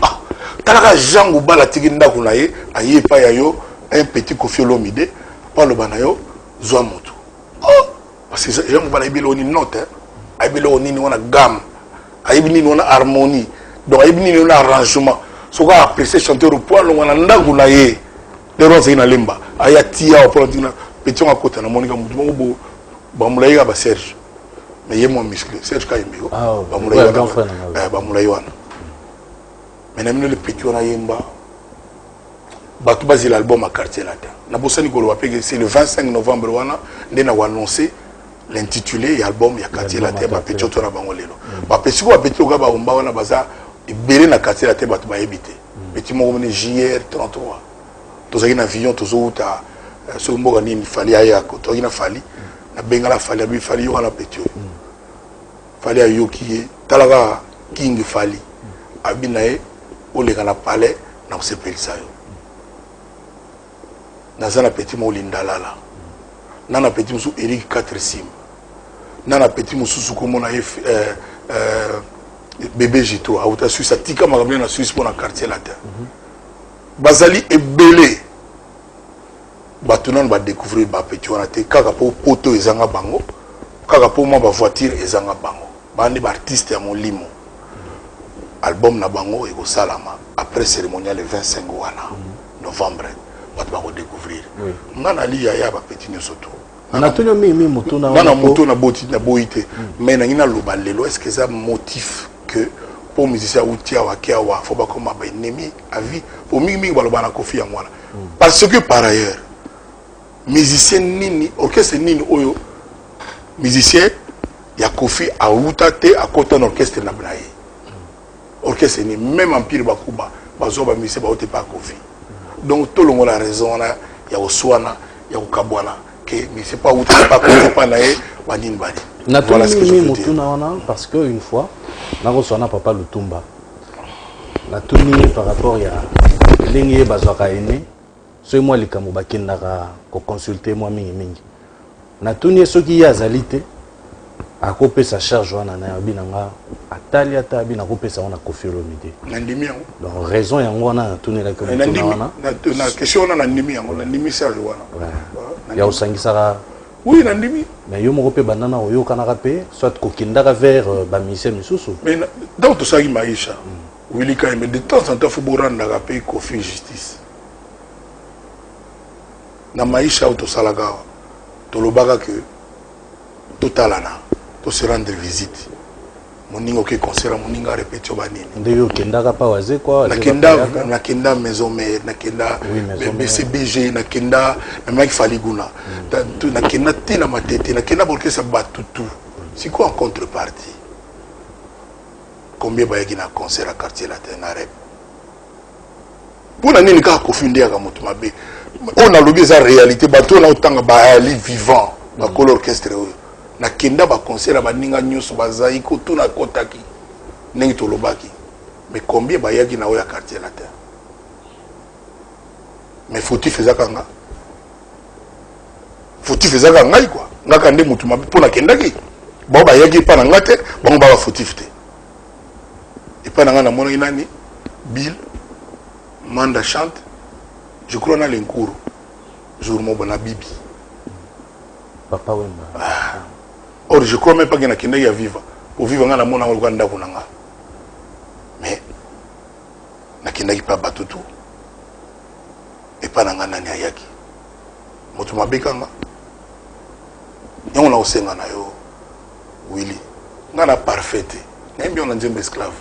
ah talaka Jean Goubal atiki ndako na ye aye pa ya yo un petit Koffi Olomide pa lo banayo zwa moto oh parce que Jean Goubal ebelo ni note ayebili nini wana gamme ayebili nini wana harmonie donc ayebili nini wana arrangement soka apprécier chanteur au point longa ndangu na ye de ronze ina lemba aya tia au point na petit on akota na monika mutu bo ba mulaiga ba Serge mais yé moi musclé Serge Kayembe ba mulaiga ba mulaiga mais na mino le petit on a yemba batu bazi l'album à quartier latin na bosani ko c'est le 25 novembre wana ndena wa annoncer l'intitulé album ya quartier latin ba petit to na bango lelo ba petit ko ba petit ko ba omba wana baza belé na quartier latin batu ba ebité petit mo ko JR 33 tozaki na avion tozouta so mboka nini fali aya ko tozaki na fali na bengala fali abi fali yo na petit fali ayoki talaka king fali abi na e oleka na palais na sepelisa yo nazana petit mo lindalala nana petit musu Eric 4 sim nana petit musu sukomona bébé Jito auta Suisse atika makambe na Suisse pour na quartier latin bazali ebele batunan ba découvrir ba petit wana te kaka po poto ezanga bango kaka po mo ba voiture ezanga bango bandi ba artiste ya molimo album na bango eko salama après cérémonial le 25 wana novembre batu ba découvrir ngana li ya ba petit nyosoto na tonyo mimi mutuna na moto na boti na boité mais na ngina loba lelo est-ce que ça motif que pour musicien outia wa kia wa faut pas comme ba ennemi à vie pour mingi baloba na kofi ya mwana parce que par ailleurs musicien nini orchestre nini oyo musicien ya kofi a outate à côté d'un orchestre na braille orchestre ni même empire bakuba bazoba musicien ba ote pas kofi donc tout le monde a raison na ya oswana ya ukabwana que mais c'est pas outate pas kofi pas na e wanini bali voilà ce que je veux dire parce que une fois na oswana papa Lutumba na tuni par rapport à lingi bazaka ene so moi likambo bakendaka ko consulter moi mingi na tuni soki ya zalité akopesa charge wana na binanga atali ata bina kopesa wana Koffi Olomide na ndimi yango donc raison yango wana na tuni la comme na question wana na ndimi yango na ndimi charge wana ya osangisaka oui na ndimi mais yo moko pe banana oyo kanaka pe soit kokindaka vers ba mission misusu mais donc tout ça qui maisha Willy Kayembe de temps en temps faut rendre la paix Koffi justice na maisha auto salaka to lobaka que totalana to se rendre visite moningo ke concert moninga répétition banini ndeyo kendaka pa waze quoi na kenda maison mère na kenda BCBG na kenda na maki faliguna na kenda tina matete na kenda borke sa batutu c'est quoi en contrepartie combien bayaki na concert à quartier latin na rep pona nini ka Koffi ya moto mabe on a lobby za réalité bato na otanga ba ali vivant ba kolo orchestre na kenda ba concert ba ninga nyuso bazai ko tuna kotaki nengi to lobaki mais combien bayaki na oya quartier latin mais fautif ezaka ngai quoi ngaka nde mutu mabe pona kendaki ba bayaki pa na ngate bango ba fautif te et pas na mona inani Bill Manda chante je crois dans l'encours jour mo bona bibi papa wemba or je crois même pas qu'il y a qui n'est vivre pour vivre dans mon endroit ndako nanga mais na kinaki pas batutu et pas nanga nani ayaki moto mabekanga yango na osenga na yo Willy ngana parfaite nembi on nzembe esclave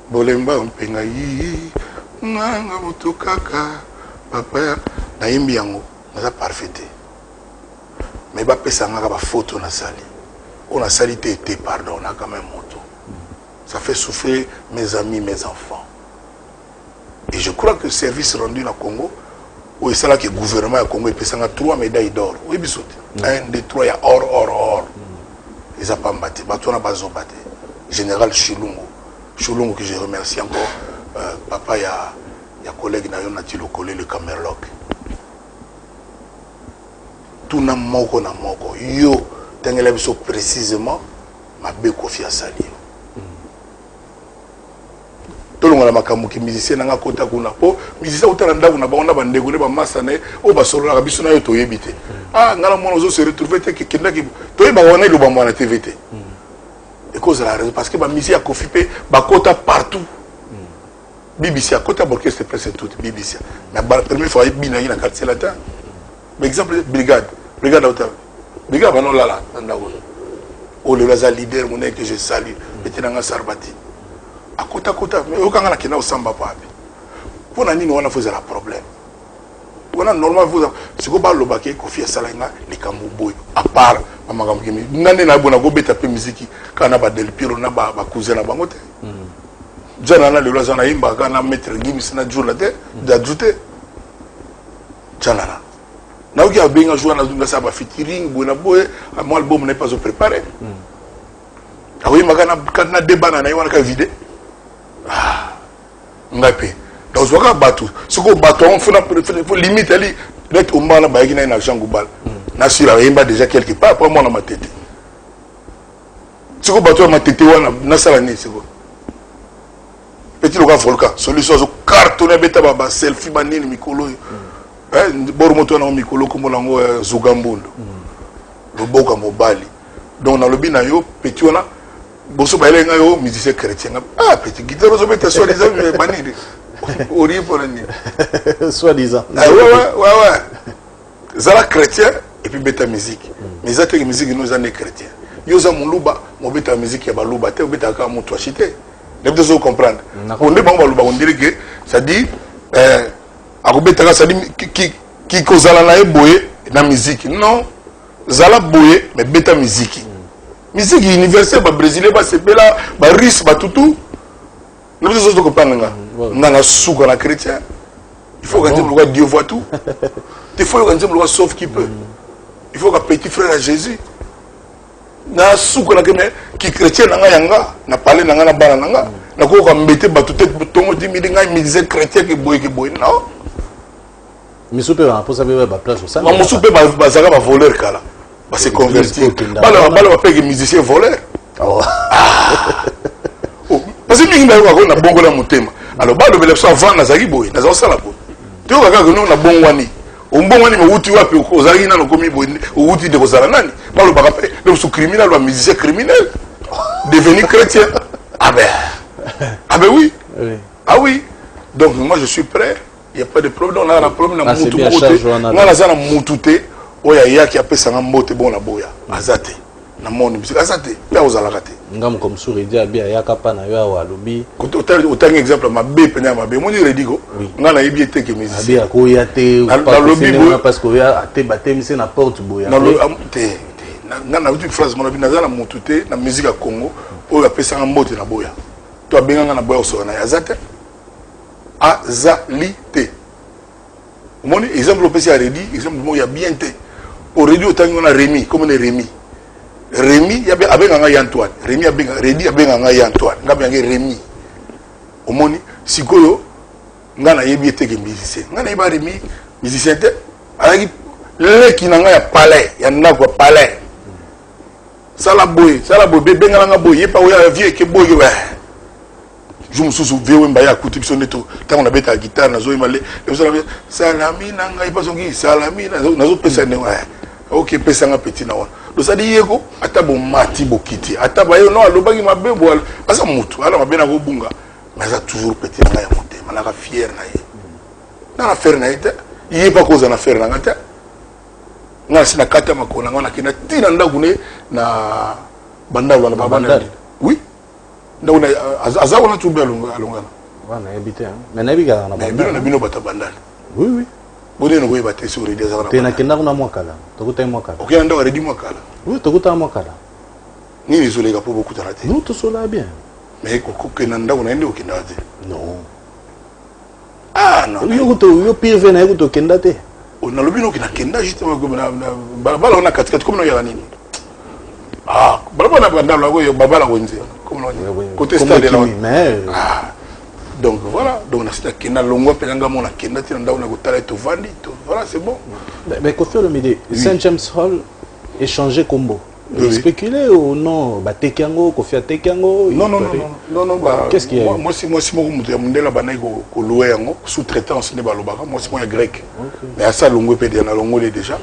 bolemba mpenga yi nganga moto kaka papa na yimbi yango na parfaite mais ba pesa ngaka ba photo na sali on a sali te pardon na quand même moto ça fait souffrir mes amis mes enfants et je crois que le service rendu na Congo où est ça que le gouvernement du Congo pesa 3 médailles d'or oui bisote 1 2 3 ya or ils a pas battu batona bazo battu général Chulungu que je remercie encore papa ya collègue na yo nati le collègue le Camerloc tout na moko yo tengela biso précisément ma be Koffi asali to longa la makambo ki musicien nanga kota kuna po musicien utala ndaku na bango na bandeko ne ba masane o ba solo la biso na yo to yebite ngala mwana zo se retrouver te ki kindaki to yeba wana lo ba mwana TVT et cause la raison parce que ba musicien Koffi pe ba kota partout BBC à côté de l'orchestre presque tout BBC. Mais la première fois il y a une carte latin. Par exemple brigade autant. Brigade non là oh le leader mon que je salue était dans Sarbati. À côté mais au quand on a qui n'a samba pas. Pour nani on a fait un problème. On a normalement vous ce que ba lobake Kofi Salanga les Kamboboy à part maman kimi ngane na bona go beta pe musique kana ba Del Piro na ba cousin na bangote. Jana na le lozana imba kana mettre Gims na jour la tête d'ajouter. Jana na uki abenga jouer na ça ba featuring bona boy moi album n'est pas préparé. Ah oui magana kana débat na yona ka vide. Ah ngape. Donc je vois bateau ce que bateau on faut limite ali d'être au mal ba yaki na argent global. Na sur la imba déjà quelque part après moi na ma tête. Ce que bateau ma tête wana na sala ni c'est quoi. Petit local volcan solution zo cartonné beta baba selfie banini mikolo bor moto na mikolo comme lango zugambundo loboka mobali donc na lobi na yo petit wana boso ba elenga yo musicien chrétien ah petit guitare zo beta so disant banini ori pour ni soit disant ouais zala chrétien et puis beta musique mais ça que musique nous en est chrétien yo za muluba mo beta musique ya baluba te beta ka moto achité. Les deux comprendre. On dirait que ça dit, ça dit qui cause la boye la musique. Non, zala boye mais bêta musique. Musique universelle, brésilien, c'est là, russe, tout. Les deux comprendre. On a sous la chrétien. Il faut que Dieu voit tout. Il faut que Dieu sauf qui peut. Il faut que petit frère à Jésus. Na suko na keme ki chrétien na yanga na parler na na bana nga na ko ka mbete batute tongo di midinga mi disait chrétien ki boy non mi soupe ba pour savoir ba place au ça ma soupe ba zaka ba voleur kala ba se convertir bala ba peke musicien voleur oh parce que mi ngi ko na bongo na mutema alors ba lo bele so avant na zaki boy na zo sala boy to ka ka no na bongo wani ombongo ni mouti wapi ozali na komi bondi outi de kozala nani ba lo baka le sous criminel ou musicien criminel devenu chrétien ah ben oui ah oui donc moi je suis prêt il y a pas de problème on a un problème na mutu côté ngala za na mututé oya yaki apesa nga mbote bona boya azate na moni musique azate pe ozala kate ngam comme souri dia bia yaka pa na yo wa lobi autant exemple ma be penya ma be moni rediko ngana yebi te ke musicien abia ko ya te na lobi parce que ya ate batemisi na porte boya na te ngana uti phrase mon na za na mututé na musique ya Congo oya apesa nga mbote na boya to abenga nga na boya osona na azate azalité moni exemple opesi ya redi exemple mo ya bien te au redi autant on a Rémi comme on est Rémi ya abenga nga Antoine Rémi abenga redi abenga nga Antoine ngabe nga Rémi omoni sikoyo nga na yebi te ke musicien nga na yeba Rémi musicien te alaki leki na nga ya palais ya ndako palais sala boy benga nga boy yepa oya vie ke boy we je me suis vewe mbaya kuti biso neto tant on a beta guitare na zo imale salami na nga ipasongi salami na zo pesa ne ouais ok pesa nga petit na wana do ça dit yeko atabo mati bokiti ataba yo no alobaki mabebo asa mutu ala mabena ko bunga mais ça toujours petit na ya motema na ka fier na ye na faire na ite yé pas cause na faire na ngata nga sina kata makona ngona kina tina ndakune na bandalo na babana oui ndakuna azawa na tumbe alongana wana ebite mais na biga na bandalo na bino bata bandalo oui bone no boyeba te sur les azara tena kenda kuna mwakala tokuta mwakala ok anda wa redi mwakala oui tokuta mwakala ni isolé ka po beaucoup tarate nous tout cela bien mais ko kenda una ende okenda te non ah non yo pire na yo to kenda te on a le bino kina kenda justement comme na bala on a katikati comme no ya nini ah bala na bandalo ko yo babala ko nze comme no côté stade là mais donc voilà donc on a cette kenda longo pelanga mona kenda tina ndao na kotala to vandi to voilà c'est bon mais Kofi Olomide Saint James Hall échanger combo spéculer ou non ba tekango Kofi tekango non qu'est-ce qu'il y a moi si mo mutu ya mundela banai ko louer yango sous-traitance ne balobaka moi si moi grec mais à ça longo pe na longo déjà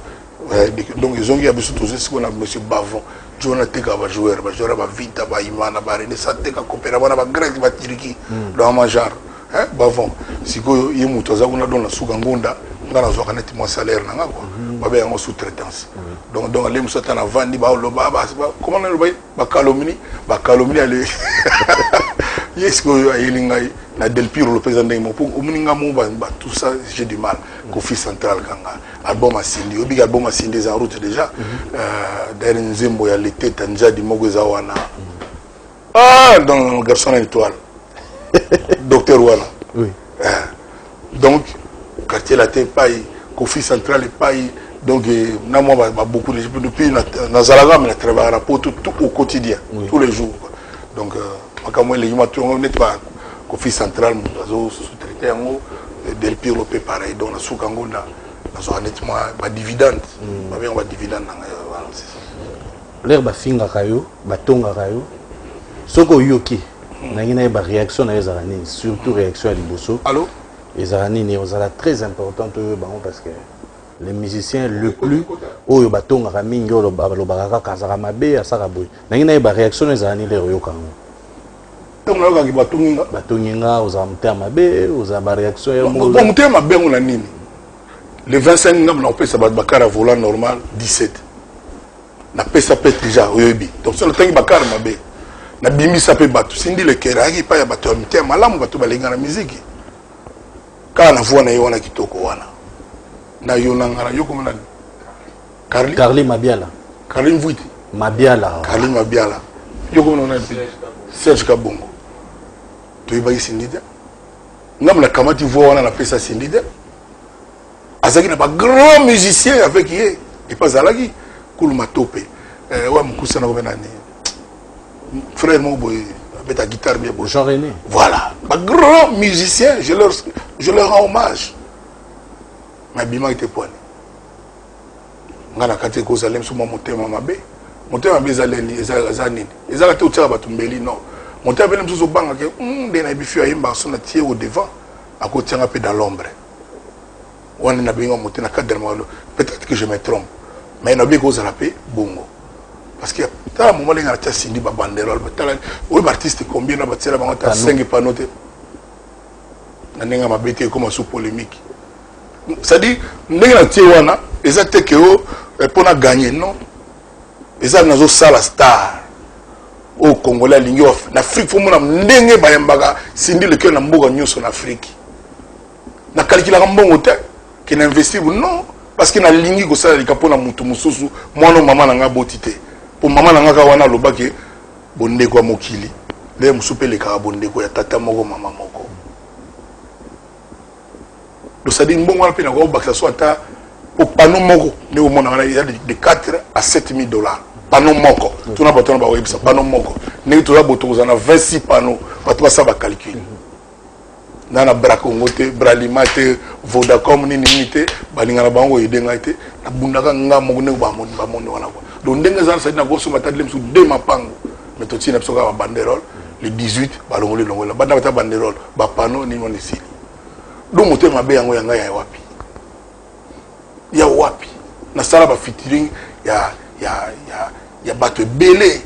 donc ils ont eu besoin de ce qu'on a monsieur Bavon Jonathan va joueur va vita va imana va rené ça te ka coopérer va grec va tiriki dans ma genre hein bavon siko ye muto za kuna don la suka ngonda ngana zo kaneti mo salaire na ngako babe en sous-traitance donc les musata na vandi ba lo ba comment le ba calomnie aller yesko yelinga na Del Piro le président mo pour omuninga mo ba tout ça j'ai du mal Kofi Central kanga album asindi obi album asindi en route déjà derrière nzembo ya l'été tanja di mogo za wana dans le garçon étoile docteur wana oui donc quartier la tête paille Kofi Central et paille donc na moi beaucoup de depuis na Zalaga mais travailler rapport tout au quotidien tous les jours donc makamwe les humains n'est pas Kofi Central nous sous-traité en Del Piro pareil donc la soukango na so honnêtement ba dividende ba bien ba dividende voilà c'est ça l'air ba finga kayo ba tonga kayo soko yoki na ngina ba réaction na ezarani surtout réaction à liboso allô ezarani ni ozala très importante parce que les musiciens le plus oyo ba tonga ka mingi lo ba kazaka mabe asaka boy na ngina ba réaction ezarani le yoka donc là quand ba tonga oza mtema mabe oza ba réaction ya mo mtema mabe on a nini le 25 ngam na pesa ba bakara volant normal 17 na pesa peut déjà oyebi donc ça le tangi bakara mabe na bimi ça peut battre sindi le keraki pa ya bato mtema malamu bato balinga na musique kana na voix na yo na kitoko wana na yo nangana yo comme na Carly Mabiala Carly Mvuiti Mabiala Carly Mabiala yo comme na Serge Kabongo to iba sindida ngam na kamati voix wana na pesa sindida azaki na ba grand musicien avec ye et pas alaki kuluma topé wa mkusa na ko benani frère mon boy avec ta guitare bien beau Jean René voilà ba grand musicien je leur rends hommage ma bima était poigne ngana kate ko zalem suma motema mabe zaleni ezanini ezaka te utsa batumbeli non motema bele msuzo banga ke de na bifi ayimba sona tie au devant akotianga pe dans l'ombre on a bien monté na cadre malo peut-être que je me trompe mais na bien ko zalape bongo parce que ta moment les artistes sindi ba banderole batala oui artiste combien na batela bango ta 5 panote na nenga mabete comme sous polémique ça dit nenga tie wana ezate que pour na gagner non ezali nazo sala star au Congolais lingi en Afrique faut mona ndenge bayambaka sindi le cœur na mboka nyoso na Afrique na calcula mbongo te qui n'investit non parce que na lingi ko sala likapona mutu mususu mwana mama na nga botité pour maman na nga ka wana lobake bondeko ya mokili le musupele ka bondeko ya tata moko mama moko do ça dit mbongo wana pe na ko baksa so ata pour panneau moko ne au monde il y a de 4 à 7 000 $. Panneau moko tout na bato na ba websa panneau moko ne to la boto za na 26 panneaux bato ba sa ba calcul nana brakongote bralimate Vodacom ni nimite balinga na bango yedenga ite na bundaka nga moko ne ba monde wana ko donc ndenga za sa na go so matadle msu de mapango mais to tina psoka ba banderole le 18 balongole longola banda bata banderole ba panneau ni woni sili do motema be yango yanga ya wapi ya wapi na sala ba featuring ya bato belé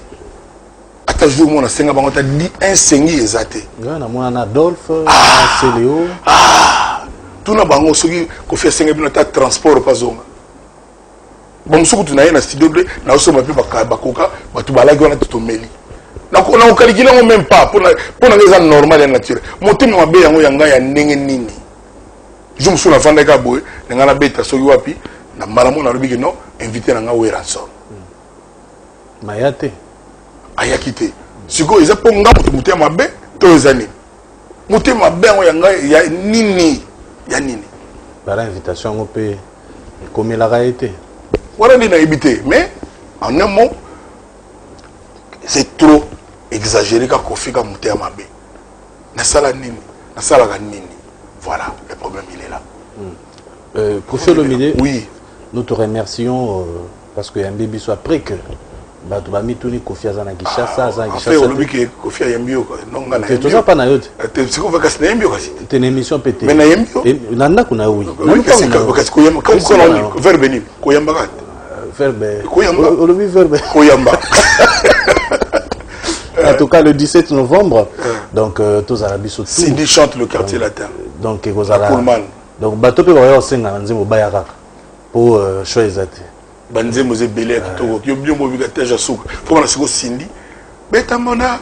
ata jour mona senga bango ta di insengi ezate na mwana Adolphe Céléo tout na bango soki ko faire senga bino ta transport pas zonga bon soki tu na na studio de na so mapi bakoka bato balaki wana tutomeli na ko kalikila ngo même pas pour na ngeza normal et naturel motema mabe yango yanga ya ndenge nini je me souviens fanda ka boy ngana beta soki wapi na malamu na lobi que non invité na nga Weranson Mayate ayakite siko eza ponga mutu mabe to ezani mutu mabe ngo yanga ya nini bara invitation ngo pe comme la réalité voilà ni na habité mais en un mot c'est trop exagéré ka kofika mutu mabe na sala nini voilà le problème il est là Kofi Olomide oui nous te remercions parce que Yambi soit prêt que bato ba mituni Kofi azana Kinshasa fait olobi ke Kofi ayembio ko nonga na yembio pas na yote te siko vakas na yembio kasi te une émission pété mais na yembio nanda kuna oui kasi ko yamba comme ça verbe ni ko yamba ka verbe ko yamba olobi verbe ko yamba En tout cas, le 17 novembre, donc, tous à la biso. Cindy chante le quartier latin. Donc, donc, bateau peut avoir aussi un nzembo bayaka pour choisir. Banzembo ze belé kitoko. Yo bien mo bika teja souka. Faut na siko Cindy. Betamona.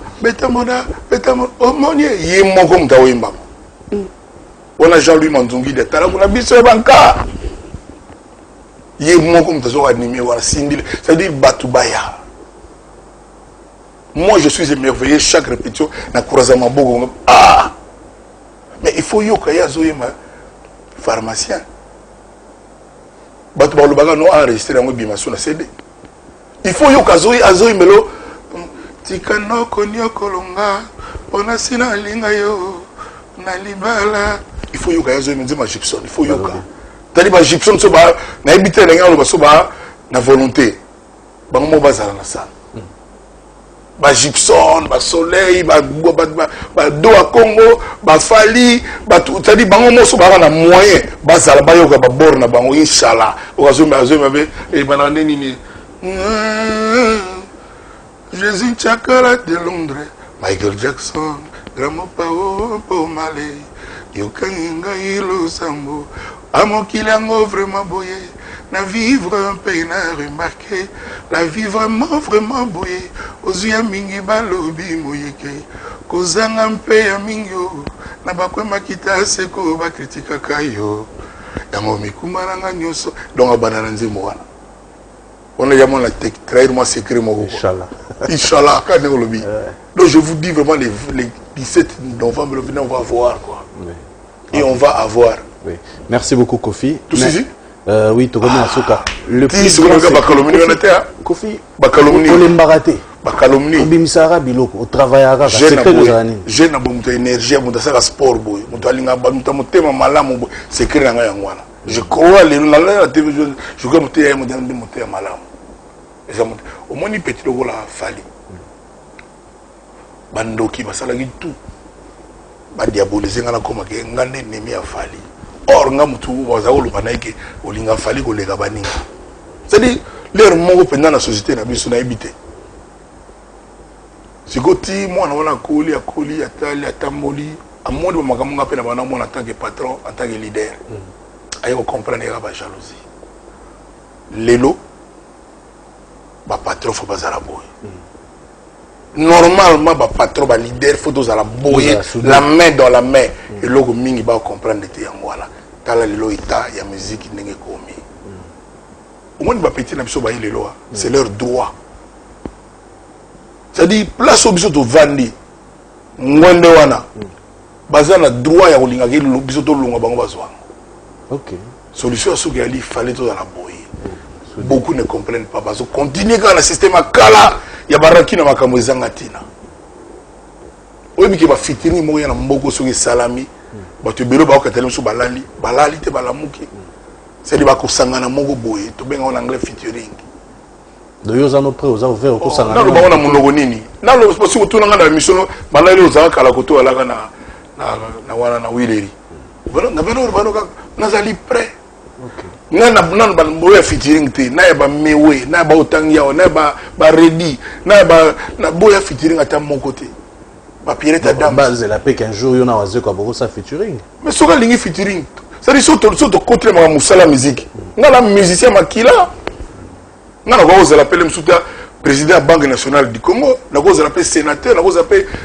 Oh mon Dieu, yé moko mtawimba. On a Jean-Louis Mandungi de tala kuna biso banka. Yé moko mtazo animé wala Cindy. C'est-à-dire Batubaya. Moi je suis émerveillé chaque répétition na Kurazama Bogo. Ah! Mais il faut yoka zoyema pharmacien. Batu ba lobaga no enregistrer ngo bimaso na CD. Il faut yoka azoyi melo tikano konyo kolonga ona sina linga yo na libala. Il faut yoka azoyi menzema Gibson, il faut yoka. Tali ba Gibson so ba na ebité lenga lo ba so ba na volonté. Ba mo bazala na ça. Ba Gibson, ba Soleil, ba do a Congo, ba Fali, ba tout, c'est-à-dire bango moso ba na moyen, ba zala ba yoka ba bor na bango inshallah. Okazo mabe e banane nini. Jésus Chakala de Londres, Michael Jackson, Gramo Pao Po Malé, Yokanga Ilo Sambo, Amokilango vraiment boyé. La vivre un pays n'a remarqué, la vie vraiment boyé, aux yeux mingi balobi moyeke, kozanga mpe ya mingyo, na bakwe makita seko ba kritika kayo, yango mikumana nyoso, donc abanana nzemo wana. On a jamais la trahir moi secret mon Inch'Allah. Inch'Allah, quand on le dit. Donc je vous dis vraiment les 17 novembre, on va voir quoi. Oui. Et on va avoir. Oui. Merci beaucoup Kofi. Tout ceci. Oui, tu connais Asuka. Le plus grand Kofi. Bakalomni. On l'embarraté. Bakalomni. Bimisara biloko. On travaille à j'ai na bonne énergie, mon sport boy. Mon talinga mon tema malamu boy. C'est créé na ngwana. Je crois les la télévision, je crois monter mon monter malamu. Au moins ni petit logo la fali. Bandoki basala tout. Ba diaboliser ngana koma ke ngane nemi a fali. Or nga mutu wazalo banaike olinga fali ko lega baninga. C'est-à-dire leur mongo pendant la société na biso na ebité. Sikoti moi na wana koli atali atamoli amondi ba makamunga pe na bana mona en tant que patron en tant que leader. Ayo comprendre la jalousie. Lelo ba patron faut pas à la boy. Normalement ba patron ba leader faut tous à la boy la main dans la main et logo mingi ba comprendre te yangoala. Tala lelo ita ya musique ndenge komi. Au moins ba petit na biso ba lelo c'est leur droit. C'est-à-dire place au biso to vandi ngwende wana bazana droit ya kolinga ke biso to lunga bango bazwa. Ok. Solution à ce qu'il fallait tout dans la boue. Beaucoup ne comprennent pas. Parce que continuer quand le système a kala, il y a baraki na makambo zangatina. Oui, qui va fitini moya na mboko sur salami. Ba tu belo ba ko tellement sur balali te balamuki. C'est de ba ko sangana moko boye. To benga en anglais featuring. De yo zano pré oza ouvert ko sangana. Na lo ba na mulogo nini. Na lo parce que tout na mission balali oza kala ko to alaka na wana na wileri. Na beno nazali prêt. OK. Na ba boya featuring te, na ba mewe, na ba otangia, na ba ready, na ba na boya featuring ata mon côté. Ba pireta dame. Base la paix qu'un jour yo na waze ko boko sa featuring. Mais soka lingi featuring. Ça dit surtout côté ma musala musique. Na la musicien makila. Na na ko la pele msuta président de la Banque nationale du Congo, na ko la sénateur, na ko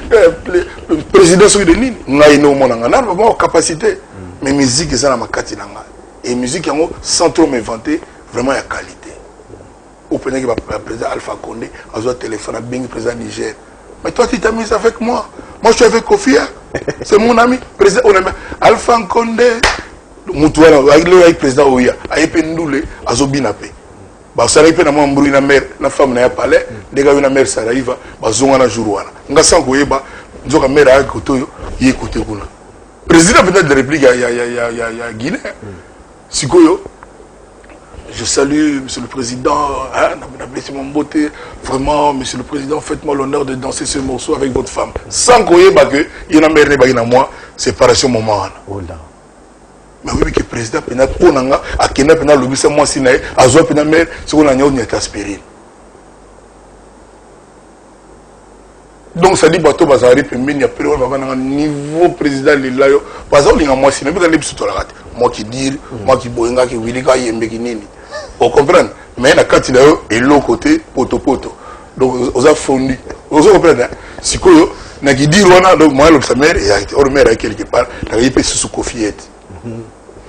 le président de nini. Na ino mona na ba capacité. Mais musique c'est na makati nanga. Et musique sans trop m'inventer, vraiment il y a qualité. Au premier que le président Alpha Condé a besoin de téléphone à Bing, président Niger. Mais toi tu t'es mis avec moi. Moi je suis avec Kofi. C'est mon ami. Président Alpha Condé. Moutouala, avec le président Ouya, avec Pendoule, à Zobinape. Bah ça arrive na moi mburu na mère, na femme na ya palais, des gars na mère ça arrive, bah zonga na jour wana. Nga sango yeba, nzoka mère a kotoyo, y écouter kuna. Président peut-être de réplique ya Guinée. Sikoyo, je salue Monsieur le Président, mon beauté. Vraiment, Monsieur le Président, faites-moi l'honneur de danser ce morceau avec votre femme. Sans qu'on y ait que il y en a merde à moi, séparation moment. Oh là. Mais oui, que le président pénal pour nanga, à Kenya pénal le c'est moi sinaï, à Zoa pénal mère, c'est qu'on a n'y a aspirine. Donc ça dit bateau bazari pembeni après on va niveau président lilayo parce que moi si même quand les pseudo la rate moi qui dire moi qui boyenga qui wilika yembe ki nini on comprend mais la carte là et l'autre côté poto donc on a fondu on comprend si quoi na qui dire on a donc moi le samer et or mère quelque part la ype sous cofiette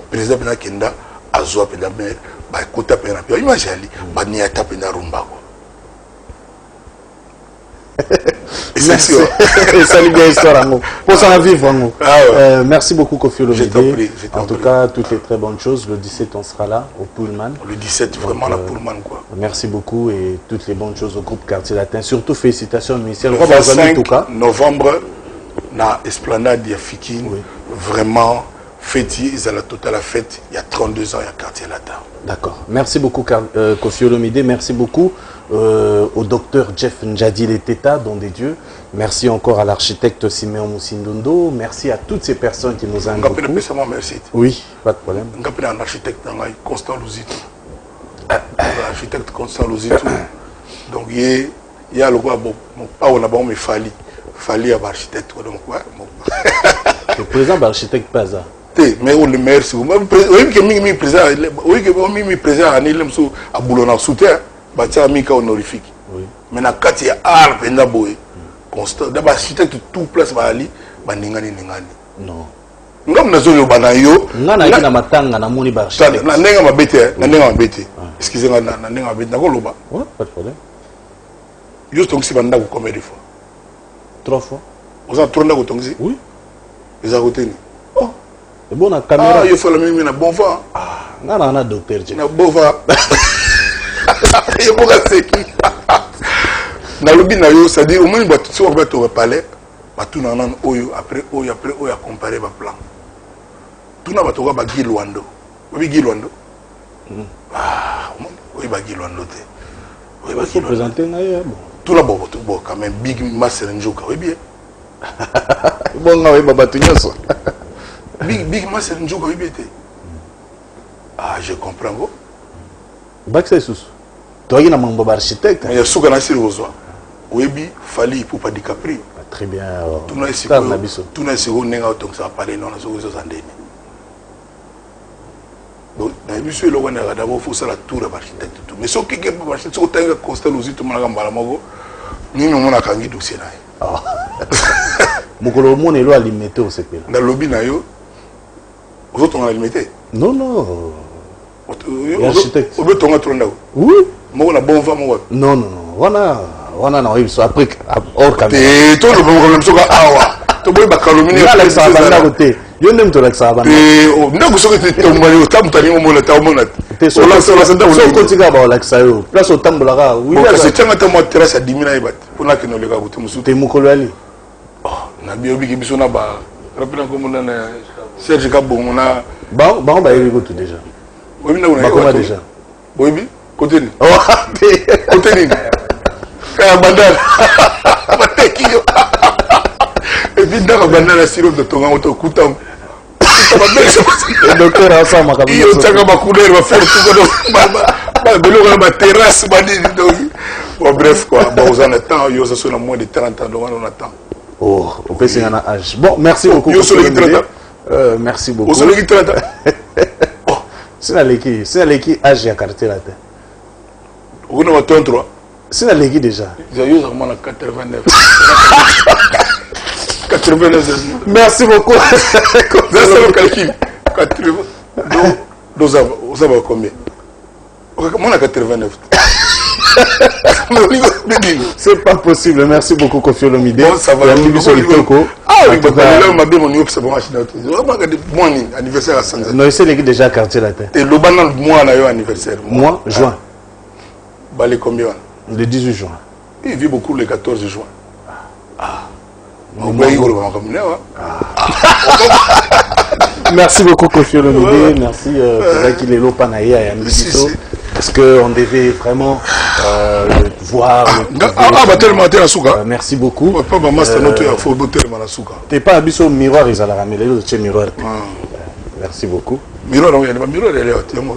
président na kenda azwa penda mère ba kota pena pia imagine ali ba ni ata pena rumba ko Salut bien histoire pour s'en vivre. Merci beaucoup Kofi Olomide. En tout cas, toutes les très bonnes choses. Le 17 on sera là au Pullman. Le 17 vraiment la Pullman quoi. Merci beaucoup et toutes les bonnes choses au groupe Quartier Latin. Surtout félicitations au ministère. Le 25 novembre na Esplanade Yafikin. Vraiment fête ils à la totale fête il y a 32 ans il y a Quartier Latin. D'accord. Merci beaucoup Kofi Olomide. Merci beaucoup au docteur Jeff Njadi Leteta, don des dieux. Merci encore à l'architecte Simeon Moussindondo. Merci à toutes ces personnes qui nous aiment beaucoup. Merci. Oui, pas de problème. Un architecte Constant Louzitou. L'architecte Constant Louzitou. Donc il y a le quoi bon on a bon mais fali à l'architecte donc le président de l'architecte pas ça. Mais on le merci. Oui que mi président oui que mi président anil mso à boulona soutien. Batia mika honorifique. Oui. Mais na kati ya art penda boy. Constant d'abord architecte tout place ba ali ba ningani. Non. Ngam na zoyo bana yo. Ngana ki na matanga na moni ba architecte. Na nenga mabete, na nenga mabete. Excusez-moi na nenga mabete na ko loba. Ouais, pas de problème. Juste donc si banda ko combien de fois? 3 fois. Vous en tourné ko tongsi? Oui. Les a retenu. Oh. Et bon na caméra. Ah, il faut la même na bon vent. Ah, ngana na docteur. Na bon vent. Na lobi na yo ça dit au moins si on va te reparler ba tout na nan oyo après oyo a comparer ba plan tout na ba to ba Gilwando obi Gilwando ah oyo ba Gilwando te oyo ba qui présenter na yo bon tout la bon quand même big master njoka oui bien bon nga oui baba tunyoso big master njoka oui bien te ah je comprends go bakse sous toi qui na mambo ba architecte mais suka na sirozwa webi fali pour pas DiCaprio très bien tout na siko nenga donc ça parler non na soko ça ndeni donc na biso le wana d'abord faut ça la tour à architecte tout mais ce qui est pas architecte so tanga Constant Louzitou mala mbala moko ni mona kangi dossier na ah mokolo mona elo alimité au CP na lobby na yo aux autres on a limité non architecte au beton à tourner oui moi na bon femme non wana na oui so après hors caméra et tout le problème so awa to boy bakalomini la ça banda côté yo nem to la ça banda et ndako so que tu mbali utamtani mo na ta mo na te so la so ko tika ba la ça yo place otambola ka oui c'est tanga ta mo terrasse à 10 000 ibat pour na kino le ka butu musu te mukolo ali na biobi ki biso na ba rappela ko mo na Serge Kabongo na ba yebi ko tout déjà oui na ba déjà oui côté ni oh côté ni bandana batekio et puis dans bandana sirop de tonga auto kutam le docteur ensemble comme il y a ma couleur va faire tout ba ba terrasse ba dit donc bon bref quoi bon aux en temps yo ça sont moins de 30 ans donc on attend oh on peut signer un âge bon merci beaucoup merci beaucoup au solo qui 30 ans c'est l'équipe âge ya quartier latin on a 33 c'est la ligue déjà. J'ai eu vraiment la 89. 89. Merci beaucoup. C'est le calcul. 80. Donc, vous avez combien? Moi, on a 89. C'est pas possible. Merci beaucoup, Kofi Olomide. Bon, ça va. Ah oui, là, ma bien, mon yop, c'est bon, moi, anniversaire à Sanzé. Non, c'est l'équipe déjà quartier latin. Et le banal, moi, on a eu anniversaire. Moi, juin. Balé combien? Le 18 juin. Il vit beaucoup le 14 juin. Merci beaucoup, Kofi Olomide. Merci pour qu'il est l'opanaïa et Ambitiso. Parce qu'on devait vraiment voir. Merci beaucoup. T'es pas habitué au miroir, ils allaient ramener le miroir. Merci beaucoup. Miroir.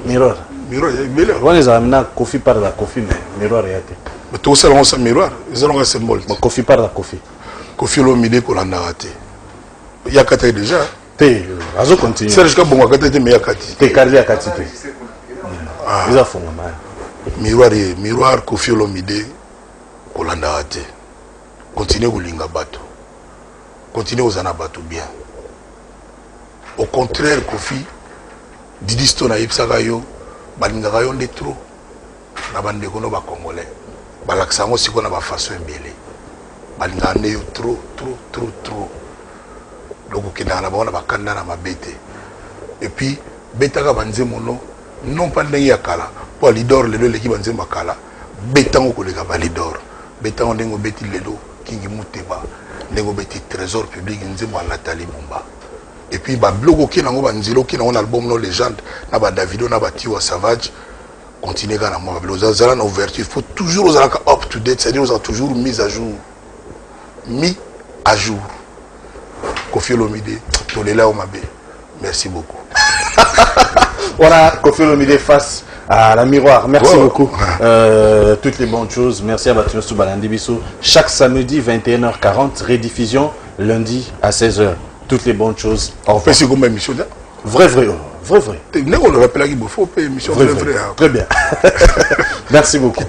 Miroir. On les a amenés à Kofi par la Kofi, mais miroir est. Mais tout ça, on s'en miroir. Ils ont un symbole. Kofi par la Kofi. Kofi Olomide kolanda raté. Il y a quatre déjà. Té, azo continue. C'est jusqu'à bon quatre mais il y a quatre. Té cardi à quatre. Ils ont fait mal. Miroir Kofi Olomide kolanda raté. Continuez kolinga bato. Continuez aux anabato bien. Au contraire Kofi Didi Stone ayebisaka yo balingaka yo nde trop na bandeko no ba congolais balakisa ngo siko na ba façon mbele balingaka nde yo trop donc okendaka na bango na bakanda na mabete et puis betaka banzembo non pas ndenge ya kala po lidor lelo eleki banzembo ya kala betango koleka balidor betango ndenge obeti lelo Kingi Muteba ndenge obeti trésor public nzembo ya Nathalie Mumba. Et puis ba blogo qui nango banzilo qui nango album no légende na ba Davido na ba Tiwa Savage continuer kana moi bloza zala na ouverture il faut toujours aux up to date c'est-à-dire aux toujours mis à jour Kofi Olomide tolela o mabe merci beaucoup. Voilà Kofi Olomide face à la miroir. Merci beaucoup. Toutes les bonnes choses. Merci à Batinos Soubalandi Bissou. Chaque samedi 21h40 rediffusion lundi à 16h. Toutes les bonnes choses. On fait c'est comme émission. Vrai. On le rappelle qu'il faut émission vrai. Très bien. Merci beaucoup.